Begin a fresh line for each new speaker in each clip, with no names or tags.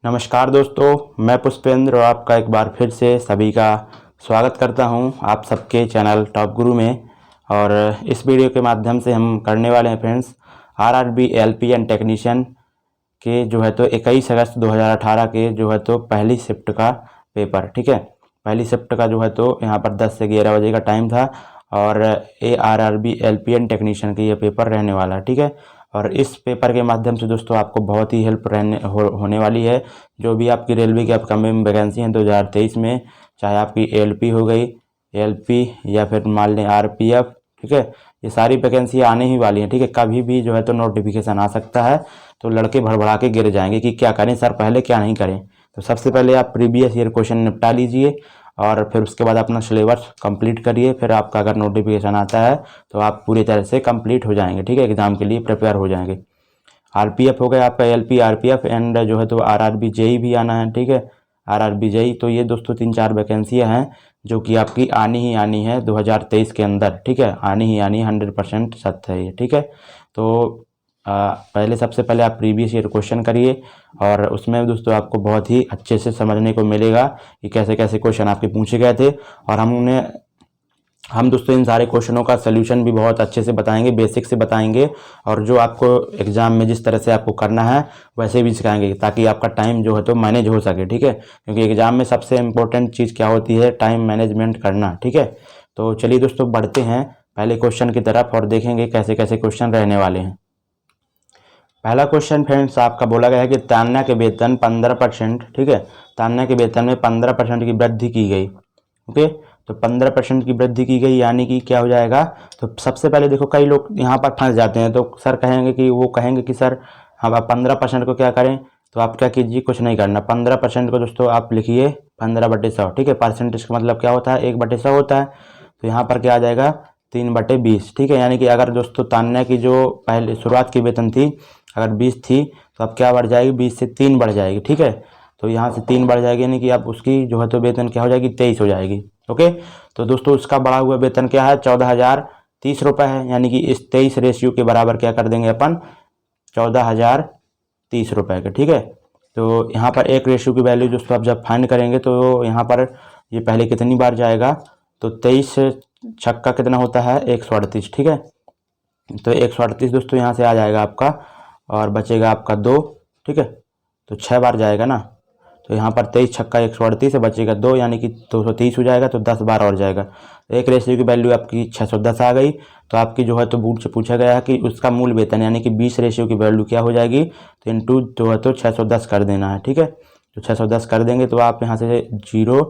नमस्कार दोस्तों, मैं पुष्पेंद्र और आपका एक बार फिर से सभी का स्वागत करता हूं आप सबके चैनल टॉप गुरु में। और इस वीडियो के माध्यम से हम करने वाले हैं friends RRB LP and technician के जो है तो 21 अगस्त 2018 के जो है तो पहली शिफ्ट का पेपर। ठीक है, पहली शिफ्ट का जो है तो यहाँ पर 10 से 11 बजे का टाइम था और ये आरआरबी एलपी एंड टेक्नीशियन का ये पेपर रहने वाला है। ठीक है, और इस पेपर के माध्यम से दोस्तों आपको बहुत ही हेल्प होने वाली है। जो भी आपकी रेलवे की अपकमिंग वैकेंसी हैं 2023 में, चाहे आपकी एलपी हो गई, एलपी या फिर मान लें आरपीएफ, ठीक है, ये सारी वैकेंसी आने ही वाली हैं। ठीक है, कभी भी जो है तो नोटिफिकेशन आ सकता है, तो लड़के भड़बड़ा के गिर जाएंगे कि क्या करें सर, पहले क्या नहीं करें। तो सबसे पहले आप प्रीवियस ईयर क्वेश्चन निपटा लीजिए और फिर उसके बाद अपना सिलेबस कंप्लीट करिए। फिर आपका अगर नोटिफिकेशन आता है तो आप पूरी तरह से कंप्लीट हो जाएंगे। ठीक है, एग्जाम के लिए प्रिपेयर हो जाएंगे। आरपीएफ हो गया आपका, एलपी, आरपीएफ एंड जो है तो आरआरबी जेई भी आना है। ठीक है, आरआरबी जेई, तो ये दोस्तों 3-4 वैकेंसियाँ हैं जो कि आपकी आनी ही आनी है 2023 के अंदर। ठीक है, आनी ही आनी 100% सत्य है ये। ठीक है, तो पहले सबसे पहले आप प्रीवियस ईयर क्वेश्चन करिए और उसमें दोस्तों आपको बहुत ही अच्छे से समझने को मिलेगा कि कैसे कैसे क्वेश्चन आपके पूछे गए थे। और हम दोस्तों इन सारे क्वेश्चनों का सोल्यूशन भी बहुत अच्छे से बताएंगे, बेसिक से बताएंगे, और जो आपको एग्जाम में जिस तरह से आपको करना है वैसे भी सिखाएंगे, ताकि आपका टाइम जो है तो मैनेज हो सके। ठीक है, क्योंकि एग्जाम में सबसे इम्पोर्टेंट चीज़ क्या होती है, टाइम मैनेजमेंट करना। ठीक है, तो चलिए दोस्तों बढ़ते हैं पहले क्वेश्चन की तरफ और देखेंगे कैसे कैसे क्वेश्चन रहने वाले हैं। पहला क्वेश्चन फ्रेंड्स आपका बोला गया है कि तान्या के वेतन 15%, ठीक है, तान्या के वेतन में 15% की वृद्धि की गई। ओके, तो 15% की वृद्धि की गई यानी कि क्या हो जाएगा। तो सबसे पहले देखो, कई लोग यहाँ पर फंस जाते हैं, तो सर कहेंगे कि सर हम आप 15% को क्या करें। तो आप क्या कीजिए, कुछ नहीं करना। 15% को दोस्तों आप लिखिए 15/100। ठीक है, परसेंटेज का मतलब क्या होता है, 1/100 होता है। तो यहाँ पर क्या आ जाएगा, 3/20। ठीक है, यानी कि अगर दोस्तों तान्या की जो पहले शुरुआत की वेतन थी अगर 20 थी तो अब क्या बढ़ जाएगी, 20 से 3 बढ़ जाएगी। ठीक है, तो यहाँ से 3 बढ़ जाएगी यानी कि अब उसकी जो है तो वेतन क्या हो जाएगी, 23 हो जाएगी। ओके, तो दोस्तों उसका बढ़ा हुआ वेतन क्या है, 14,030 रुपये है। यानी कि इस 23 रेशियो के बराबर क्या कर देंगे अपन, 14,030 रुपये के। ठीक है, तो यहाँ पर एक रेशियो की वैल्यू दोस्तों आप जब फाइंड करेंगे तो यहाँ पर ये पहले कितनी बार जाएगा, तो 23 छक्का कितना होता है, 138। ठीक है, तो 138 दोस्तों यहाँ से आ जाएगा आपका और बचेगा आपका 2। ठीक है, तो 6 बार जाएगा ना, तो यहाँ पर 23 छक्का 138 बचेगा 2, यानी कि 230 हो जाएगा। तो 10 बार और जाएगा, एक रेशियो की वैल्यू आपकी 610 आ गई। तो आपकी जो है तो बोर्ड से पूछा गया है कि उसका मूल वेतन यानी कि 20 रेशियो की वैल्यू क्या हो जाएगी, तो इंटू जो है तो 610 कर देना है। ठीक है, तो 610 कर देंगे तो आप यहाँ से 0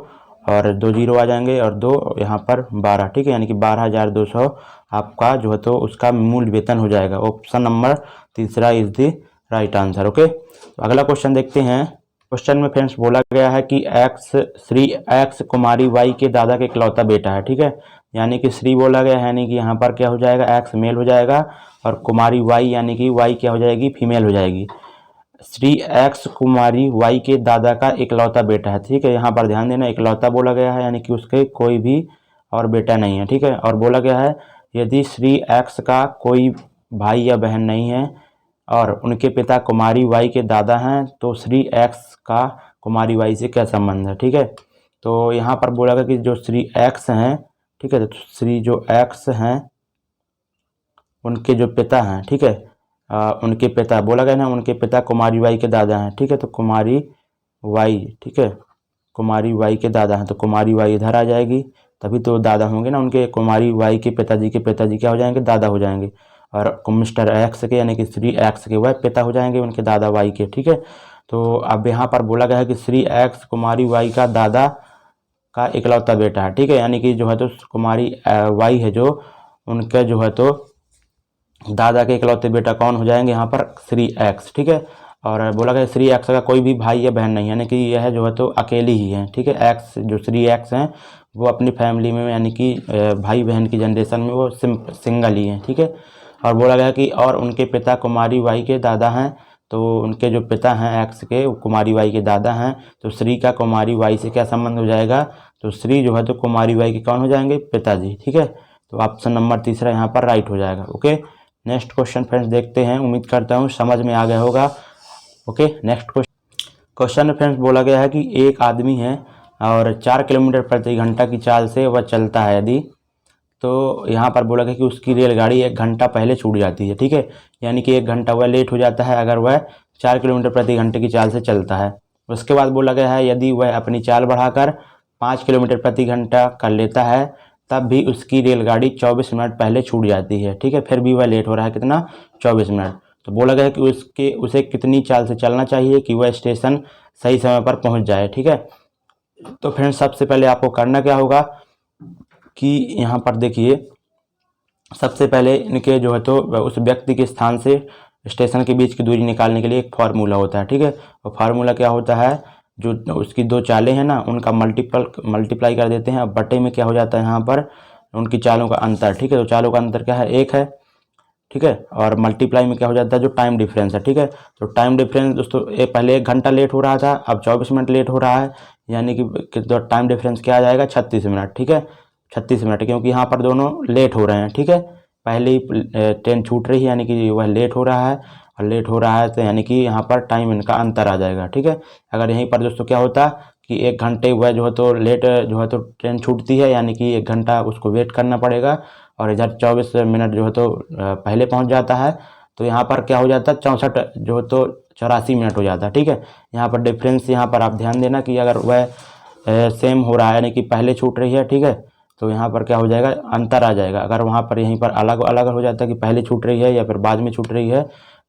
और 2 0 आ जाएंगे और 2 यहाँ पर 12। ठीक है, यानी कि 12,200 आपका जो है तो उसका मूल वेतन हो जाएगा। ऑप्शन नंबर तीसरा is the right answer. Okay, तो अगला क्वेश्चन देखते हैं। क्वेश्चन में फ्रेंड्स बोला गया है कि श्री एक्स कुमारी वाई के दादा के इकलौता बेटा है। ठीक है, यानी कि श्री बोला गया है, यानी कि यहाँ पर क्या हो जाएगा, एक्स मेल हो जाएगा और कुमारी वाई यानी कि वाई क्या हो जाएगी, फीमेल हो जाएगी। श्री एक्स कुमारी वाई के दादा का इकलौता बेटा है। ठीक है, यहाँ पर ध्यान देना, इकलौता बोला गया है यानी कि उसके कोई भी और बेटा नहीं है। ठीक है, और बोला गया है यदि श्री एक्स का कोई भाई या बहन नहीं है और उनके पिता कुमारी वाई के दादा हैं, तो श्री एक्स का कुमारी वाई से क्या संबंध है। ठीक है, तो यहाँ पर बोला गया कि जो श्री एक्स हैं, ठीक है, तो श्री जो एक्स हैं उनके जो पिता हैं, ठीक है, उनके पिता बोला गया ना, उनके पिता कुमारी बाई के दादा हैं। ठीक है, तो कुमारी बाई, ठीक है, कुमारी बाई के दादा हैं, तो कुमारी बाई इधर आ जाएगी, तभी तो दादा होंगे ना उनके। कुमारी बाई के पिताजी क्या हो जाएंगे, दादा हो जाएंगे। और मिस्टर एक्स के यानी कि श्री एक्स के वह पिता हो जाएंगे उनके दादा वाई के। ठीक है, तो अब यहाँ पर बोला गया है कि श्री एक्स कुमारी वाई का दादा का इकलौता बेटा है। ठीक है, यानी कि जो है तो कुमारी वाई है जो उनका जो है तो दादा के इकलौते बेटा कौन हो जाएंगे, यहाँ पर श्री एक्स। ठीक है, और बोला गया श्री एक्स का कोई भी भाई या बहन नहीं, यानी कि यह जो है तो अकेली ही है। ठीक है, एक्स जो श्री एक्स हैं वो अपनी फैमिली में यानी कि भाई बहन की जनरेशन में वो सिंगल ही हैं। ठीक है, और बोला गया कि और उनके पिता कुमारी बाई के दादा हैं, तो उनके जो पिता हैं एक्स के कुमारी बाई के दादा हैं, तो श्री का कुमारी बाई से क्या संबंध हो जाएगा, तो श्री जो है तो कुमारी बाई के कौन हो जाएंगे, पिताजी। ठीक है, तो ऑप्शन नंबर तीसरा यहाँ पर राइट हो जाएगा। ओके, नेक्स्ट क्वेश्चन फ्रेंड्स देखते हैं, उम्मीद करता हूँ समझ में आ गया होगा। Okay, next question. क्वेश्चन में फ्रेंड्स बोला गया है कि एक आदमी है और 4 किलोमीटर प्रति घंटा की चाल से वह चलता है यदि, तो यहाँ पर बोला गया कि उसकी रेलगाड़ी 1 घंटा पहले छूट जाती है, ठीक है। यानी कि 1 घंटा वह लेट हो जाता है अगर वह 4 किलोमीटर प्रति घंटे की चाल से चलता है। उसके बाद बोला गया है यदि वह अपनी चाल बढ़ाकर 5 किलोमीटर प्रति घंटा कर लेता है तब भी उसकी रेलगाड़ी 24 मिनट पहले छूट जाती है, ठीक है। फिर भी वह लेट हो रहा है, कितना, 24 मिनट। तो बोला गया है कि उसे कितनी चाल से चलना चाहिए कि वह स्टेशन सही समय पर पहुंच जाए, ठीक है। तो फ्रेंड्स सबसे पहले आपको करना क्या होगा कि यहाँ पर देखिए, सबसे पहले इनके जो है तो उस व्यक्ति के स्थान से स्टेशन के बीच की दूरी निकालने के लिए एक फार्मूला होता है, ठीक है। और फार्मूला क्या होता है, जो उसकी 2 चालें हैं ना उनका मल्टीप्लाई कर देते हैं। अब बटे में क्या हो जाता है यहाँ पर उनकी चालों का अंतर, ठीक है। तो चालों का अंतर क्या है, 1 है, ठीक है। और मल्टीप्लाई में क्या हो जाता है, जो टाइम डिफरेंस है, ठीक है। तो टाइम डिफरेंस दोस्तों पहले 1 घंटा लेट हो रहा था, अब 24 मिनट लेट हो रहा है, यानी कि तो टाइम डिफरेंस क्या आ जाएगा, 36 मिनट, ठीक है। 36 मिनट, क्योंकि यहाँ पर दोनों लेट हो रहे हैं, ठीक है। पहले ही ट्रेन छूट रही है यानी कि वह लेट हो रहा है, और लेट हो रहा है तो यानी कि यहाँ पर टाइम इनका अंतर आ जाएगा, ठीक है। अगर यहीं पर दोस्तों क्या होता कि 1 घंटे वह जो है तो लेट जो है तो ट्रेन छूटती है, यानी कि 1 घंटा उसको वेट करना पड़ेगा, और इधर 24 मिनट जो है तो पहले पहुंच जाता है, तो यहाँ पर क्या हो जाता है 64 जो है तो 84 मिनट हो जाता है, ठीक है। यहाँ पर डिफरेंस, यहाँ पर आप ध्यान देना कि अगर वह सेम हो रहा है यानी कि पहले छूट रही है, ठीक है, तो यहाँ पर क्या हो जाएगा, अंतर आ जाएगा। अगर वहाँ पर यहीं पर अलग अलग हो जाता है कि पहले छूट रही है या फिर बाद में छूट रही है,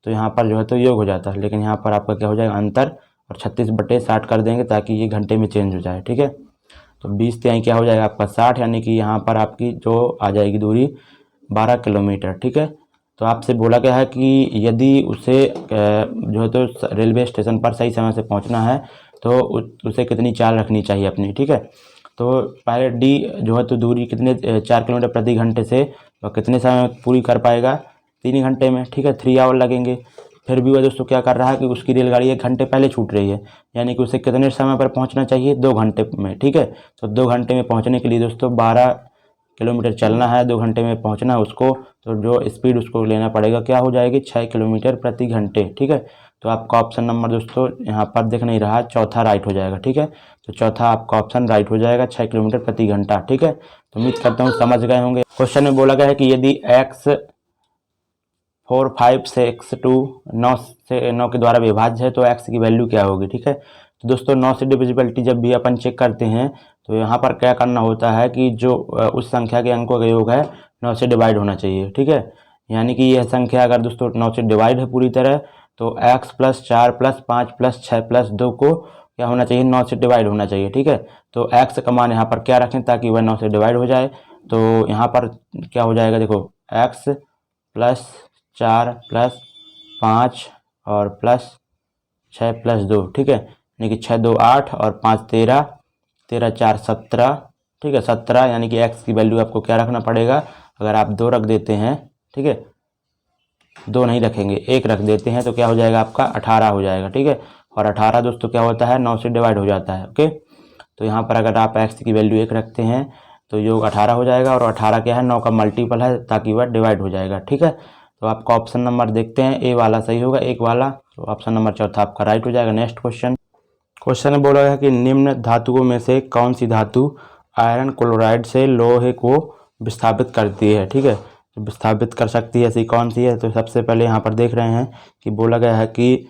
तो यहाँ पर जो है तो योग हो जाता है। लेकिन यहाँ पर आपका क्या हो जाएगा, अंतर, और 36/60 कर देंगे ताकि ये घंटे में चेंज हो जाए, ठीक है। तो 20 से यहाँ क्या हो जाएगा आपका 60, यानी कि यहाँ पर आपकी जो आ जाएगी दूरी 12 किलोमीटर, ठीक है। तो आपसे बोला गया है कि यदि उसे जो है तो रेलवे स्टेशन पर सही समय से पहुँचना है तो उसे कितनी चाल रखनी चाहिए अपनी, ठीक है। तो पहले डी जो है तो दूरी कितने 4 किलोमीटर प्रति घंटे से और कितने समय में पूरी कर पाएगा, 3 घंटे में, ठीक है, 3 आवर लगेंगे। फिर भी वह दोस्तों क्या कर रहा है कि उसकी रेलगाड़ी 1 घंटे पहले छूट रही है, यानी कि उसे कितने समय पर पहुंचना चाहिए, 2 घंटे में, ठीक है। तो 2 घंटे में पहुंचने के लिए दोस्तों 12 किलोमीटर चलना है, 2 घंटे में पहुंचना है उसको, तो जो स्पीड उसको लेना पड़ेगा क्या हो जाएगी, 6 किलोमीटर प्रति घंटे, ठीक है। तो आपका ऑप्शन नंबर दोस्तों यहाँ पर दिख नहीं रहा, चौथा राइट हो जाएगा, ठीक है। तो चौथा आपका ऑप्शन राइट हो जाएगा, 6 किलोमीटर प्रति घंटा, ठीक है। तो उम्मीद करता हूँ समझ गए होंगे। क्वेश्चन में बोला गया है कि यदि x 4, 5 से x2 9 के द्वारा विभाज्य है तो x की वैल्यू क्या होगी, ठीक है। तो दोस्तों 9 से डिविजिबिलिटी जब भी अपन चेक करते हैं तो यहाँ पर क्या करना होता है कि जो उस संख्या के अंकों का योग है 9 से डिवाइड होना चाहिए, ठीक है। यानी कि यह संख्या अगर दोस्तों 9 से डिवाइड है पूरी तरह, तो x + 4 + 5 + 6 + 2 को क्या होना चाहिए, 9 से डिवाइड होना चाहिए, ठीक है। तो x का मान यहाँ पर क्या रखें ताकि वह 9 से डिवाइड हो जाए। तो यहाँ पर क्या हो जाएगा, देखो x + 4 + 5 और +6 + 2, ठीक है। यानी कि 6 2 8 और 5 13, 13 4 17, ठीक है, 17, यानी कि x की वैल्यू आपको क्या रखना पड़ेगा, अगर आप 2 रख देते हैं, ठीक है, 2 नहीं रखेंगे, 1 रख देते हैं तो क्या हो जाएगा आपका 18 हो जाएगा, ठीक है। और 18 दोस्तों क्या होता है, 9 से डिवाइड हो जाता है, ओके। तो यहाँ पर अगर आप x की वैल्यू 1 रखते हैं तो योग 18 हो जाएगा, और 18 क्या है, 9 का मल्टीपल है ताकि वह डिवाइड हो जाएगा, ठीक है। तो आपका ऑप्शन नंबर देखते हैं, ए वाला सही होगा, 1 वाला। तो ऑप्शन नंबर चौथा आपका राइट हो जाएगा। नेक्स्ट क्वेश्चन में बोला है कि निम्न धातुओं में से कौन सी धातु आयरन क्लोराइड से लोहे को विस्थापित करती है, ठीक है। तो विस्थापित कर सकती है, ऐसी कौन सी है। तो सबसे पहले यहाँ पर देख रहे हैं कि बोला गया है कि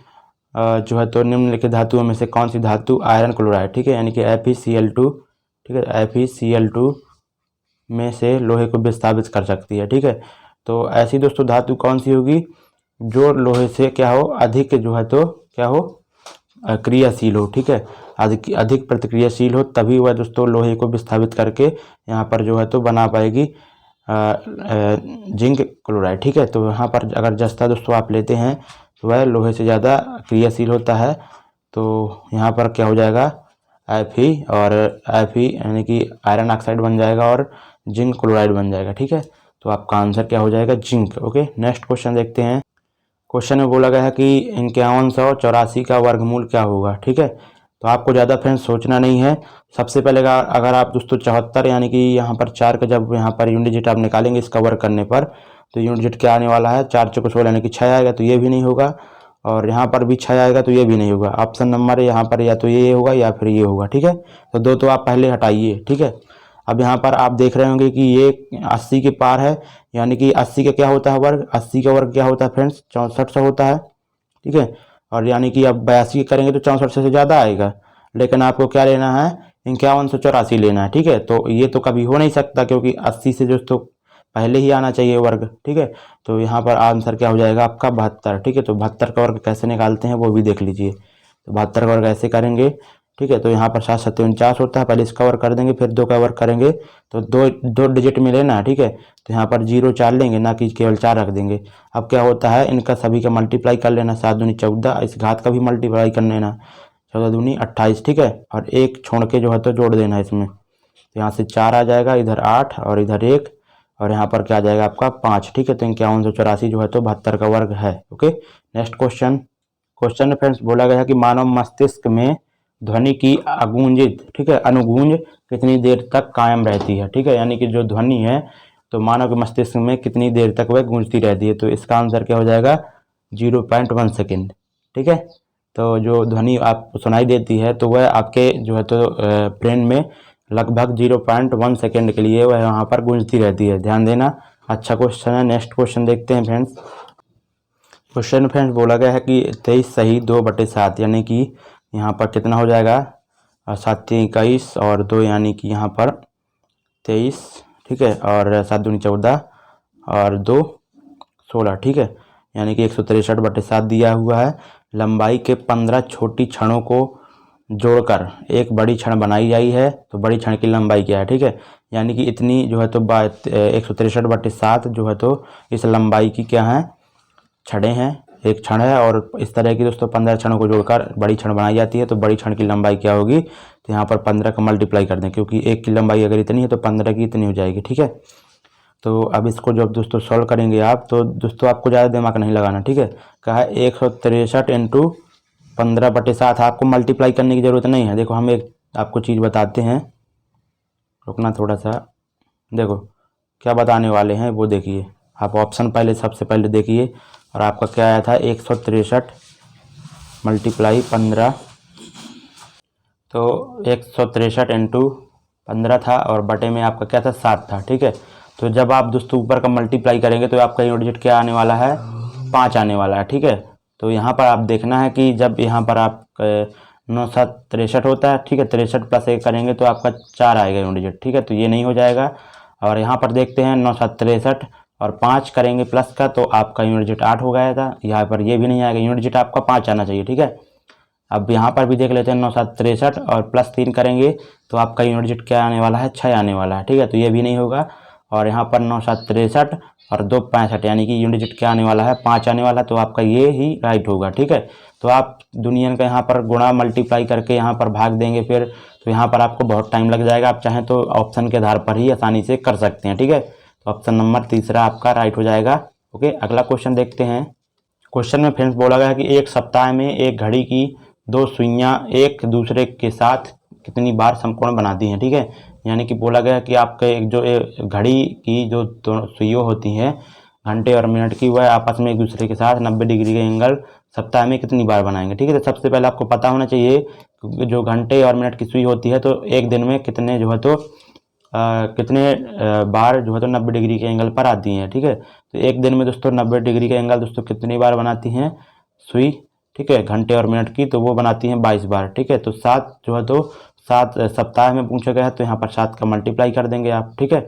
जो है तो निम्नलिखित धातुओं में से कौन सी धातु आयरन क्लोराइड, ठीक है, यानी कि FeCl2, ठीक है, FeCl2 में से लोहे को विस्थापित कर सकती है, ठीक है। तो ऐसी दोस्तों धातु कौन सी होगी जो लोहे से क्या हो, अधिक जो है तो क्या हो, क्रियाशील हो, ठीक है, अधिक प्रतिक्रियाशील हो, तभी वह दोस्तों लोहे को विस्थापित करके यहाँ पर जो है तो बना पाएगी जिंक क्लोराइड, ठीक है। तो यहाँ पर अगर जस्ता दोस्तों आप लेते हैं तो वह लोहे से ज़्यादा क्रियाशील होता है, तो यहाँ पर क्या हो जाएगा, Fe, और Fe यानी कि आयरन ऑक्साइड बन जाएगा और जिंक क्लोराइड बन जाएगा, ठीक है। तो आपका आंसर क्या हो जाएगा, जिंक, ओके। नेक्स्ट क्वेश्चन देखते हैं। क्वेश्चन में बोला गया है कि 5184 का वर्गमूल क्या होगा, ठीक है। तो आपको ज़्यादा फ्रेंड्स सोचना नहीं है। सबसे पहले अगर आप दोस्तों 74 यानी कि यहाँ पर 4 का जब यहाँ पर यूनिट डिजिट आप निकालेंगे इसका वर्ग करने पर, तो यूनिट डिजिट क्या आने वाला है, 4 × 4 = 16, यानी कि 6 आएगा, तो ये भी नहीं होगा। और यहाँ पर भी 6 आएगा तो ये भी नहीं होगा। ऑप्शन नंबर यहाँ पर या तो ये होगा या फिर ये होगा, ठीक है। तो 2 तो आप पहले हटाइए, ठीक है। अब यहाँ पर आप देख रहे होंगे कि ये 80 के पार है, यानी कि 80 का क्या होता है वर्ग, 80 का वर्ग क्या होता है फ्रेंड्स, 6400 होता है, ठीक है। और यानी कि अब 82 करेंगे तो 6400 से ज़्यादा आएगा, लेकिन आपको क्या लेना है, 5184 लेना है, ठीक है। तो ये तो कभी हो नहीं सकता क्योंकि 80 से दोस्तों पहले ही आना चाहिए वर्ग, ठीक है। तो यहाँ पर आंसर क्या हो जाएगा आपका 72, ठीक है। तो 72 का वर्ग कैसे निकालते हैं वो भी देख लीजिए। तो 72 का वर्ग ऐसे करेंगे, ठीक है। तो यहाँ पर 7 7 49 होता है, पहले इसका वर्ग कर देंगे फिर 2 का वर्ग करेंगे, तो दो डिजिट में लेना है, ठीक है। तो यहाँ पर 0 4 लेंगे, ना कि केवल 4 रख देंगे। अब क्या होता है, इनका सभी का मल्टीप्लाई कर लेना, 7 दूनी 14, इस घात का भी मल्टीप्लाई कर लेना, 14 दूनी 28, ठीक है। और एक छोड़ के जो है तो जोड़ देना इसमें, तो यहाँ से 4 आ जाएगा, इधर 8 और इधर 1, और यहाँ पर क्या आ जाएगा आपका 5, ठीक है। तो 5184 जो है तो 72 का वर्ग है, ओके। नेक्स्ट क्वेश्चन में फ्रेंड्स बोला गया है कि मानव मस्तिष्क में ध्वनि की अगूंजित, ठीक है, अनुगूंज कितनी देर तक कायम रहती है, ठीक है। यानी कि जो ध्वनि है तो मानव के मस्तिष्क में कितनी देर तक वह गूंजती रहती है, तो इसका आंसर क्या हो जाएगा 0.1 सेकेंड, ठीक है। तो जो ध्वनि आपको सुनाई देती है तो वह आपके जो है तो ब्रेन में लगभग 0.1 सेकेंड के लिए वह वहाँ पर गूंजती रहती है, ध्यान देना। अच्छा क्वेश्चन है। नेक्स्ट क्वेश्चन देखते हैं फ्रेंड्स। क्वेश्चन फ्रेंड्स बोला गया है कि 23 सही 2/7, यानी कि यहाँ पर कितना हो जाएगा 7 21 और 2, यानी कि यहाँ पर 23, ठीक है। और 7 दूनी 14 और 2 16, ठीक है। यानी कि 163/7 दिया हुआ है। लंबाई के 15 छोटी क्षणों को जोड़कर एक बड़ी क्षण बनाई जाई है, तो बड़ी क्षण की लंबाई क्या है, ठीक है। यानी कि इतनी जो है तो 163/7 जो है तो इस लंबाई की क्या है, क्षणें हैं, एक क्षण है। और इस तरह की दोस्तों 15 क्षणों को जोड़कर बड़ी क्षण बनाई जाती है, तो बड़ी क्षण की लंबाई क्या होगी, तो यहाँ पर 15 का मल्टीप्लाई कर दें, क्योंकि एक की लंबाई अगर इतनी है तो 15 की इतनी हो जाएगी, ठीक है। तो अब इसको जब दोस्तों सॉल्व करेंगे आप, तो दोस्तों आपको ज़्यादा दिमाग नहीं लगाना, ठीक है। कहा है 163 इंटू 15/7, आपको मल्टीप्लाई करने की ज़रूरत नहीं है। देखो हम एक आपको चीज़ बताते हैं, रुकना थोड़ा सा, देखो क्या बताने वाले हैं वो देखिए। आप ऑप्शन पहले सबसे पहले देखिए, और आपका क्या आया था 163 मल्टीप्लाई 15, तो 163 इंटू 15 था और बटे में आपका क्या था 7 था, ठीक है। तो जब आप दोस्तों ऊपर का मल्टीप्लाई करेंगे तो आपका यूनिट डिजिट क्या आने वाला है 5 आने वाला है, ठीक है। तो यहाँ पर आप देखना है कि जब यहाँ पर आप 9 7 63 होता है, ठीक है, 63 प्लस 1 करेंगे तो आपका 4 आएगा यूनिट डिजिट, ठीक है। तो ये नहीं हो जाएगा। और यहाँ पर देखते हैं 9 7 63 और 5 करेंगे प्लस का तो आपका यूनिट डिजिट 8 हो गया था। यहाँ पर ये भी नहीं आएगा, यूनिट डिजिट आपका 5 आना चाहिए, ठीक है। अब यहाँ पर भी देख लेते हैं 9 7 63 और प्लस 3 करेंगे तो आपका यूनिट डिजिट क्या आने वाला है 6 आने वाला है, ठीक है। तो ये भी नहीं होगा। और यहाँ पर 9 7 63 और 2 65, यानी कि यूनिट डिजिट क्या आने वाला है 5 आने वाला है, तो आपका ये ही राइट होगा, ठीक है। तो आप दुनिया का यहाँ पर गुणा मल्टीप्लाई करके यहाँ पर भाग देंगे फिर, तो यहाँ पर आपको बहुत टाइम लग जाएगा। आप चाहें तो ऑप्शन के आधार पर ही आसानी से कर सकते हैं, ठीक है। तो ऑप्शन नंबर तीसरा आपका राइट हो जाएगा, ओके। अगला क्वेश्चन देखते हैं। क्वेश्चन में फ्रेंड्स बोला गया है कि एक सप्ताह में एक घड़ी की 2 सुइयाँ एक दूसरे के साथ कितनी बार समकोण बनाती हैं, ठीक है। यानी कि बोला गया कि आपके एक जो घड़ी की जो दोनों सुइयों होती हैं घंटे और मिनट की, वह आपस में एक दूसरे के साथ 90 डिग्री के एंगल सप्ताह में कितनी बार बनाएंगे, ठीक है। तो सबसे पहले आपको पता होना चाहिए जो घंटे और मिनट की सुई होती है तो एक दिन में कितने जो है तो कितने बार जो है तो 90 डिग्री के एंगल पर आती हैं, ठीक है। तो एक दिन में दोस्तों 90 डिग्री के एंगल दोस्तों कितनी बार बनाती हैं सुई, ठीक है, घंटे और मिनट की, तो वो बनाती हैं 22 बार, ठीक है। तो 7 जो है तो 7 सप्ताह में पूछा गया है, तो यहाँ पर 7 का मल्टीप्लाई कर देंगे आप, ठीक है।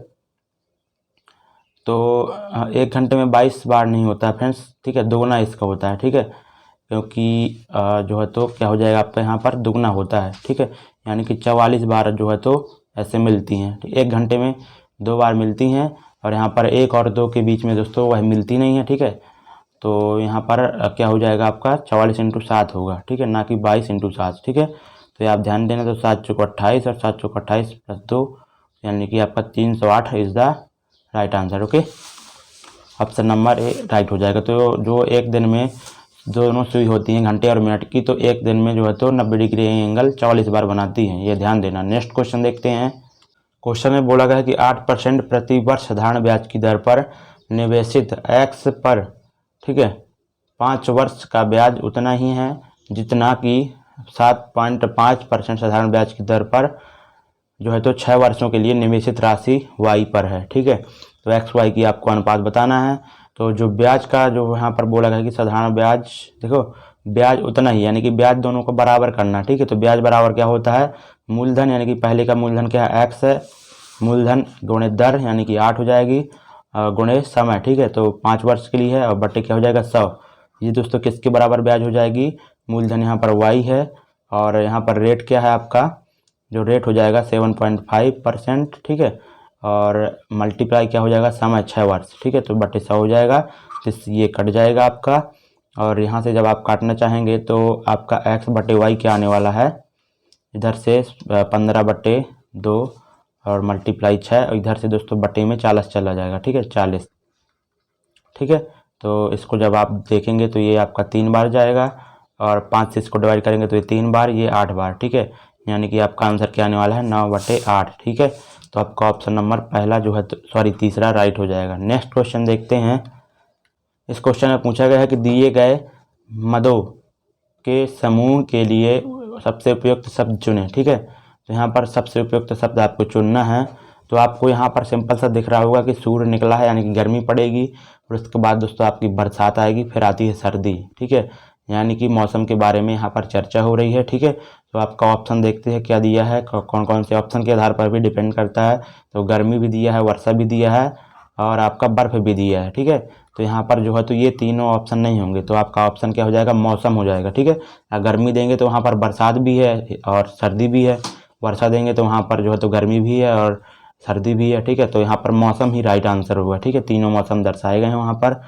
तो एक घंटे में 22 बार नहीं होता है फ्रेंड्स, ठीक है, दोगुना इसका होता है, ठीक है। क्योंकि जो है तो क्या हो जाएगा आपका यहाँ पर दुगना होता है, ठीक है। यानी कि 44 बार जो है तो ऐसे मिलती हैं, ठीक। एक घंटे में 2 बार मिलती हैं और यहाँ पर 1 और 2 के बीच में दोस्तों वह मिलती नहीं है, ठीक है। तो यहाँ पर क्या हो जाएगा आपका 44 इंटू 7 होगा, ठीक है, ना कि 22 इंटू 7, ठीक है। तो ये आप ध्यान देना। तो 7 चौक 28 और 7 चौक 28 प्लस 2, यानी कि आपका 308 is the right answer, okay. Option number A right हो जाएगा। तो जो एक दिन में दोनों सुई होती हैं घंटे और मिनट की, तो एक दिन में जो है तो 90 डिग्री एंगल 44 बार बनाती हैं, ये ध्यान देना। नेक्स्ट क्वेश्चन देखते हैं। क्वेश्चन में बोला गया है कि 8% प्रति वर्ष साधारण ब्याज की दर पर निवेशित एक्स पर, ठीक है, 5 वर्ष का ब्याज उतना ही है जितना कि 7.5% साधारण ब्याज की दर पर जो है तो 6 वर्षों के लिए निवेशित राशि y पर है। ठीक है, तो XY की आपको अनुपात बताना है। तो जो ब्याज का जो यहाँ पर बोला गया कि साधारण ब्याज, देखो ब्याज उतना ही यानी कि ब्याज दोनों को बराबर करना। ठीक है, तो ब्याज बराबर क्या होता है, मूलधन यानी कि पहले का मूलधन क्या है x है, मूलधन गुणे दर यानी कि 8 हो जाएगी गुणे समय। ठीक है, तो 5 वर्ष के लिए है और बटे क्या हो जाएगा 100। ये दोस्तों किसके बराबर ब्याज हो जाएगी, मूलधन यहाँ पर y है और यहाँ पर रेट क्या है आपका, जो रेट हो जाएगा 7.5%। ठीक है, और मल्टीप्लाई क्या हो जाएगा समय 6 वर्ष। ठीक है, तो बटे 100 हो जाएगा, तो ये कट जाएगा आपका। और यहाँ से जब आप काटना चाहेंगे तो आपका x बटे वाई क्या आने वाला है, इधर से 15/2 और मल्टीप्लाई 6 और इधर से दोस्तों बटे में 40 चला जाएगा। ठीक है, 40। ठीक है, तो इसको जब आप देखेंगे तो ये आपका 3 बार जाएगा और 5 से इसको डिवाइड करेंगे तो ये 3 बार, ये 8 बार। ठीक है, यानी कि आपका आंसर क्या आने वाला है 9/8। ठीक है, तो आपका ऑप्शन नंबर पहला जो है तो तीसरा राइट हो जाएगा। नेक्स्ट क्वेश्चन देखते हैं। इस क्वेश्चन में पूछा गया है कि दिए गए मदों के समूह के लिए सबसे उपयुक्त शब्द चुनें। ठीक है, तो यहाँ पर सबसे उपयुक्त शब्द आपको चुनना है। तो आपको यहाँ पर सिंपल सा दिख रहा होगा कि सूर्य निकला है यानी कि गर्मी पड़ेगी, और उसके बाद दोस्तों आपकी बरसात आएगी, फिर आती है सर्दी। ठीक है, यानी कि मौसम के बारे में यहाँ पर चर्चा हो रही है। ठीक है, तो आपका ऑप्शन देखते हैं क्या दिया है, कौन कौन से ऑप्शन के आधार पर भी डिपेंड करता है। तो गर्मी भी दिया है, वर्षा भी दिया है और आपका बर्फ भी दिया है। ठीक है, तो यहाँ पर जो है तो ये तीनों ऑप्शन नहीं होंगे, तो आपका ऑप्शन क्या हो जाएगा, मौसम हो जाएगा। ठीक है, गर्मी देंगे तो वहाँ पर बरसात भी है और सर्दी भी है, वर्षा देंगे तो वहाँ पर जो है तो गर्मी भी है और सर्दी भी है। ठीक है, तो यहाँ पर मौसम ही राइट आंसर होगा। ठीक है, तीनों मौसम दर्शाए गए हैं वहाँ पर।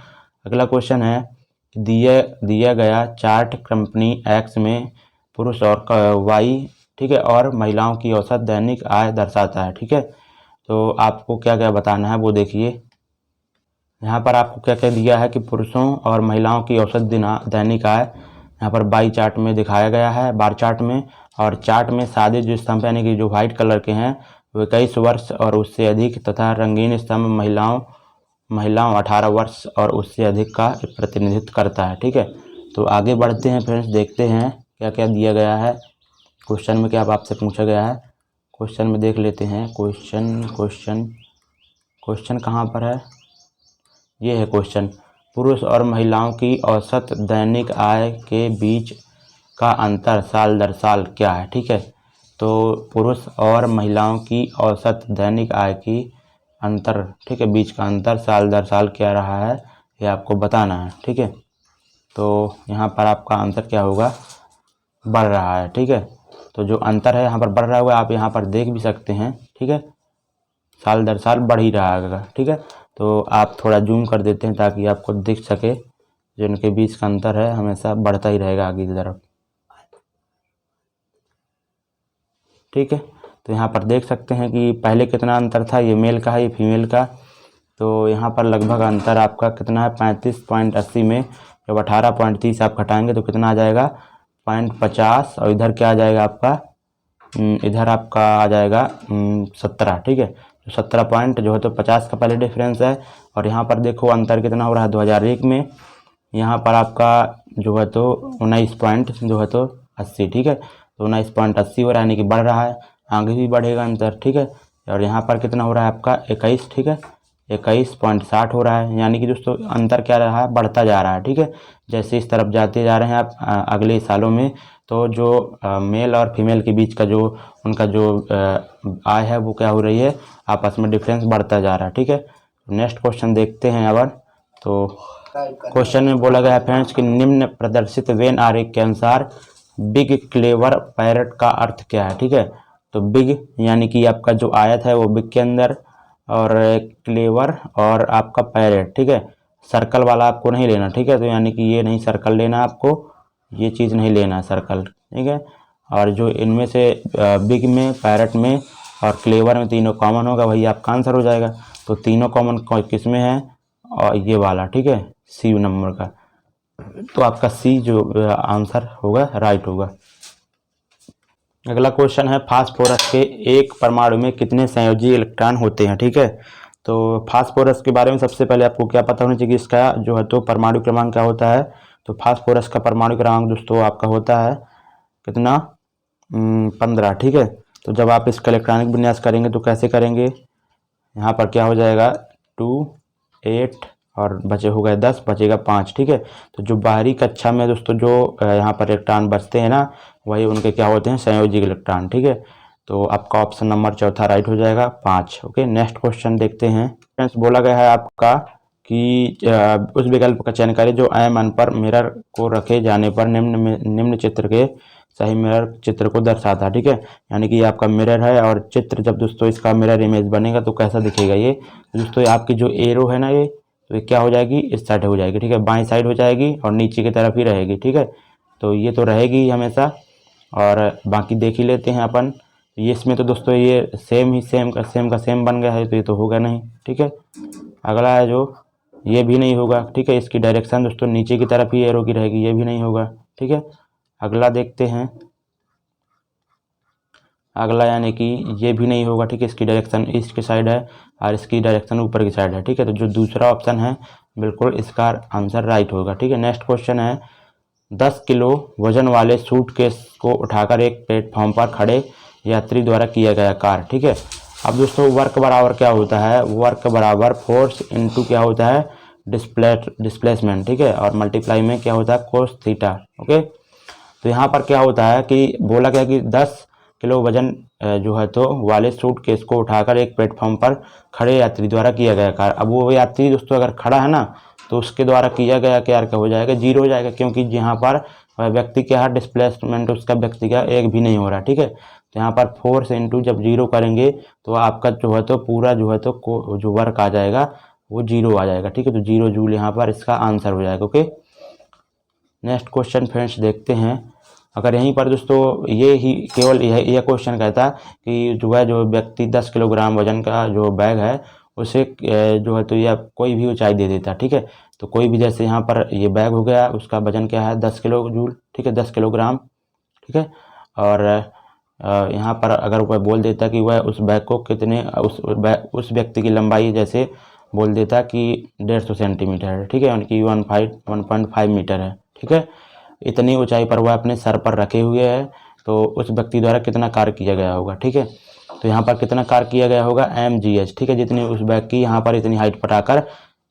अगला क्वेश्चन है, दिया गया चार्ट कंपनी एक्स में पुरुष और वाई, ठीक है, और महिलाओं की औसत दैनिक आय दर्शाता है। ठीक है, तो आपको क्या क्या बताना है वो देखिए। यहाँ पर आपको क्या क्या दिया है कि पुरुषों और महिलाओं की औसत दैनिक आय यहाँ पर बाई चार्ट में दिखाया गया है, बार चार्ट में। और चार्ट में सादे जो स्तंभ यानी कि जो व्हाइट कलर के हैं वो 21 वर्ष और उससे अधिक, तथा रंगीन स्तंभ महिलाओं 18 वर्ष और उससे अधिक का प्रतिनिधित्व करता है। ठीक है, तो आगे बढ़ते हैं फ्रेंड्स, देखते हैं क्या क्या दिया गया है क्वेश्चन में, क्या आपसे पूछा गया है। क्वेश्चन में देख लेते हैं। क्वेश्चन कहाँ पर है, ये है क्वेश्चन। पुरुष और महिलाओं की औसत दैनिक आय के बीच का अंतर साल दर साल क्या है। ठीक है, तो पुरुष और महिलाओं की औसत दैनिक आय की अंतर, ठीक है, बीच का अंतर साल दर साल क्या रहा है ये आपको बताना है। ठीक है, तो यहाँ पर आपका आंसर क्या होगा, बढ़ रहा है। ठीक है, तो जो अंतर है यहाँ पर बढ़ रहा होगा, आप यहाँ पर देख भी सकते हैं। ठीक है, साल दर साल बढ़ ही रहा है। ठीक है, तो आप थोड़ा जूम कर देते हैं ताकि आपको दिख सके, जो इनके बीच का अंतर है हमेशा बढ़ता ही रहेगा आगे की तरफ। ठीक है, तो यहाँ पर देख सकते हैं कि पहले कितना अंतर था, ये मेल का है ये फीमेल का। तो यहाँ पर लगभग अंतर आपका कितना है 35.80 में, जब 18.30 आप घटाएंगे तो कितना आ जाएगा 0.50, और इधर क्या आ जाएगा आपका, इधर आपका आ जाएगा 17। ठीक है, तो 17 पॉइंट जो है तो 50 का पहले डिफरेंस है। और यहाँ पर देखो अंतर कितना हो रहा है 2001 में, यहाँ पर आपका जो है तो 19 पॉइंट जो है तो 80। ठीक है, तो 19.80 हो रहा है, यानी कि बढ़ रहा है, आगे भी बढ़ेगा अंतर। ठीक है, और यहाँ पर कितना हो रहा है आपका 21। ठीक है, 21.60 हो रहा है, यानी कि दोस्तों अंतर क्या रहा है, बढ़ता जा रहा है। ठीक है, जैसे इस तरफ जाते जा रहे हैं आप अगले सालों में, तो जो मेल और फीमेल के बीच का जो उनका जो आय है वो क्या हो रही है, आपस में डिफरेंस बढ़ता जा रहा है। ठीक है, नेक्स्ट क्वेश्चन देखते हैं। अब तो क्वेश्चन में बोला गया है फ्रेंड्स कि निम्न प्रदर्शित वेन आरेख के अनुसार बिग क्लेवर पैरट का अर्थ क्या है। ठीक है, तो बिग यानी कि आपका जो आयत है वो बिग के अंदर, और क्लेवर और आपका पैरेट। ठीक है, सर्कल वाला आपको नहीं लेना। ठीक है, तो यानी कि ये नहीं सर्कल लेना आपको, ये चीज़ नहीं लेना सर्कल। ठीक है, और जो इनमें से बिग में, पैरेट में और क्लेवर में तीनों कॉमन होगा वही आपका आंसर हो जाएगा। तो तीनों कॉमन किस में है, और ये वाला। ठीक है, सी नंबर का, तो आपका सी जो आंसर होगा राइट होगा। अगला क्वेश्चन है, फास्फोरस के एक परमाणु में कितने संयोजी इलेक्ट्रॉन होते हैं। ठीक है, तो फास्फोरस के बारे में सबसे पहले आपको क्या पता होना चाहिए कि इसका जो है तो परमाणु क्रमांक क्या होता है, तो फास्फोरस का परमाणु क्रमांक दोस्तों आपका होता है कितना, 15, ठीक है। तो जब आप इसका इलेक्ट्रॉनिक विन्यास करेंगे तो कैसे करेंगे, यहाँ पर क्या हो जाएगा 2, 8 और बचे हो गए 10, बचेगा 5, ठीक है। तो जो बाहरी कक्षा में दोस्तों जो यहाँ पर इलेक्ट्रॉन बचते हैं ना, वही उनके क्या होते हैं, संयोजी इलेक्ट्रॉन, ठीक है। तो आपका ऑप्शन नंबर चौथा राइट हो जाएगा 5। ओके, नेक्स्ट क्वेश्चन देखते हैं। फ्रेंड्स बोला गया है आपका कि उस विकल्प का चयन करें जो एम अन पर मिरर को रखे जाने पर निम्न चित्र के सही मिरर चित्र को दर्शाता है, ठीक है। यानी कि ये आपका मिरर है और चित्र जब दोस्तों इसका मिरर इमेज बनेगा तो कैसा दिखेगा ये दोस्तों, आपकी जो एरो है ना ये, तो ये क्या हो जाएगी, इस साइड हो जाएगी, ठीक है, बाईं साइड हो जाएगी और नीचे की तरफ ही रहेगी, ठीक है। तो ये तो रहेगी ही हमेशा, और बाकी देख ही लेते हैं अपन। ये इसमें तो दोस्तों ये सेम का सेम बन गया है, तो ये तो होगा नहीं, ठीक है। अगला है जो ये भी नहीं होगा, ठीक है, इसकी डायरेक्शन दोस्तों नीचे की तरफ ही एरो की रहेगी, ये भी नहीं होगा, ठीक है। अगला देखते हैं, अगला यानी कि ये भी नहीं होगा, ठीक है, इसकी डायरेक्शन ईस्ट की साइड है और इसकी डायरेक्शन ऊपर की साइड है, ठीक है। तो जो दूसरा ऑप्शन है बिल्कुल इसका आंसर राइट होगा, ठीक है। नेक्स्ट क्वेश्चन है 10 किलो वजन वाले सूटकेस को उठाकर एक प्लेटफॉर्म पर खड़े यात्री द्वारा किया गया कार्य, ठीक है। अब दोस्तों वर्क बराबर क्या होता है, वर्क बराबर फोर्स इनटू क्या होता है, डिस्प्लेसमेंट, ठीक है, और मल्टीप्लाई में क्या होता है, कोस थीटा। ओके, तो यहाँ पर क्या होता है कि बोला गया कि 10 किलो वजन जो है तो वाले सूटकेस को उठाकर एक प्लेटफॉर्म पर खड़े यात्री द्वारा किया गया कार्य। अब वो यात्री दोस्तों अगर खड़ा है ना, तो उसके द्वारा किया गया कार्य क्या हो जाएगा, 0 हो जाएगा, क्योंकि यहाँ पर व्यक्ति क्या है, डिस्प्लेसमेंट उसका व्यक्ति का एक भी नहीं हो रहा, ठीक है। तो यहाँ पर फोर्स इनटू जब 0 करेंगे तो आपका जो है तो पूरा जो है तो जो वर्क आ जाएगा वो 0 आ जाएगा, ठीक है। तो 0 जूल यहाँ पर इसका आंसर हो जाएगा। ओके, नेक्स्ट क्वेश्चन फ्रेंड्स देखते हैं। अगर यहीं पर दोस्तों ये ही केवल यह क्वेश्चन कहता है कि जो है जो व्यक्ति 10 किलोग्राम वजन का जो बैग है उसे जो है तो यह कोई भी ऊंचाई दे देता है, ठीक है। तो कोई भी, जैसे यहाँ पर ये बैग हो गया, उसका वजन क्या है 10 किलो जूल, ठीक है, 10 किलोग्राम, ठीक है। और यहाँ पर अगर वह बोल देता कि वह उस बैग को कितने उस व्यक्ति की लंबाई जैसे बोल देता कि 150 सेंटीमीटर है, ठीक है, उनकी 1.5 मीटर है, ठीक है, इतनी ऊंचाई पर वह अपने सर पर रखे हुए है, तो उस व्यक्ति द्वारा कितना कार्य किया गया होगा, ठीक है। तो यहाँ पर कितना कार्य किया गया होगा, mgh, ठीक है, जितनी उस बैग की यहाँ पर इतनी हाइट पर आकर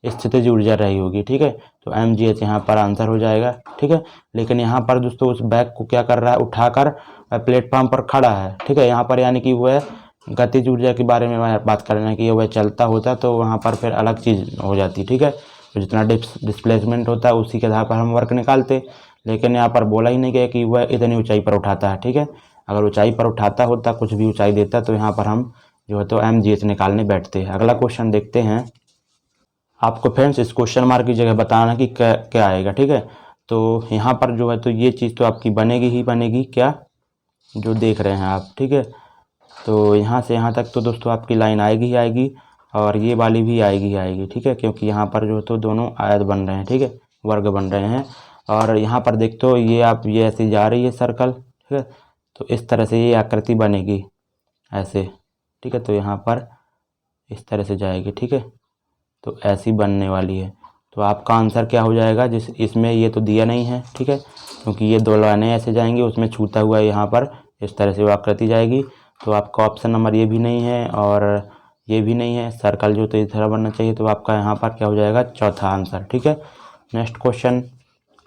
स्थितिज ऊर्जा रही होगी, ठीक है। तो mgh यहाँ पर आंसर हो जाएगा, ठीक है। लेकिन यहाँ पर दोस्तों उस बैग को क्या कर रहा है, उठाकर प्लेटफॉर्म पर खड़ा है, ठीक है। यहाँ पर यानी कि वह गतिज ऊर्जा के बारे में बात कर रहे हैं कि वह चलता होता तो वहाँ पर फिर अलग चीज़ हो जाती, ठीक है। तो जितना डिस्प्लेसमेंट होता है उसी के आधार पर हम वर्क निकालते, लेकिन यहाँ पर बोला ही नहीं गया कि वह इतनी ऊंचाई पर उठाता है, ठीक है। अगर ऊंचाई पर उठाता होता, कुछ भी ऊंचाई देता, तो यहाँ पर हम जो है तो mgh निकालने बैठते हैं। अगला क्वेश्चन देखते हैं। आपको फ्रेंड्स इस क्वेश्चन मार्क की जगह बताना कि क्या आएगा, ठीक है। तो यहाँ पर जो है तो ये चीज़ तो आपकी बनेगी ही बनेगी, क्या जो देख रहे हैं आप, ठीक है। तो यहाँ से यहाँ तक तो दोस्तों आपकी लाइन आएगी ही आएगी, और ये वाली भी आएगी ही आएगी, ठीक है, क्योंकि यहाँ पर जो तो दोनों आयत बन रहे हैं, ठीक है, वर्ग बन रहे हैं। और यहाँ पर देखते हो ये आप ये ऐसे जा रही है सर्कल, ठीक है, तो इस तरह से ये आकृति बनेगी ऐसे, ठीक है। तो यहाँ पर इस तरह से जाएगी, ठीक है, तो ऐसी बनने वाली है। तो आपका आंसर क्या हो जाएगा, जिस इसमें ये तो दिया नहीं है, ठीक है, क्योंकि ये दो लाइनें ऐसे जाएंगी, उसमें छूता हुआ यहाँ पर इस तरह से वो आकृति जाएगी। तो आपका ऑप्शन नंबर ये भी नहीं है और ये भी नहीं है, सर्कल जो तो इस तरह बनना चाहिए। तो आपका यहाँ पर क्या हो जाएगा, चौथा आंसर, ठीक है। नेक्स्ट क्वेश्चन,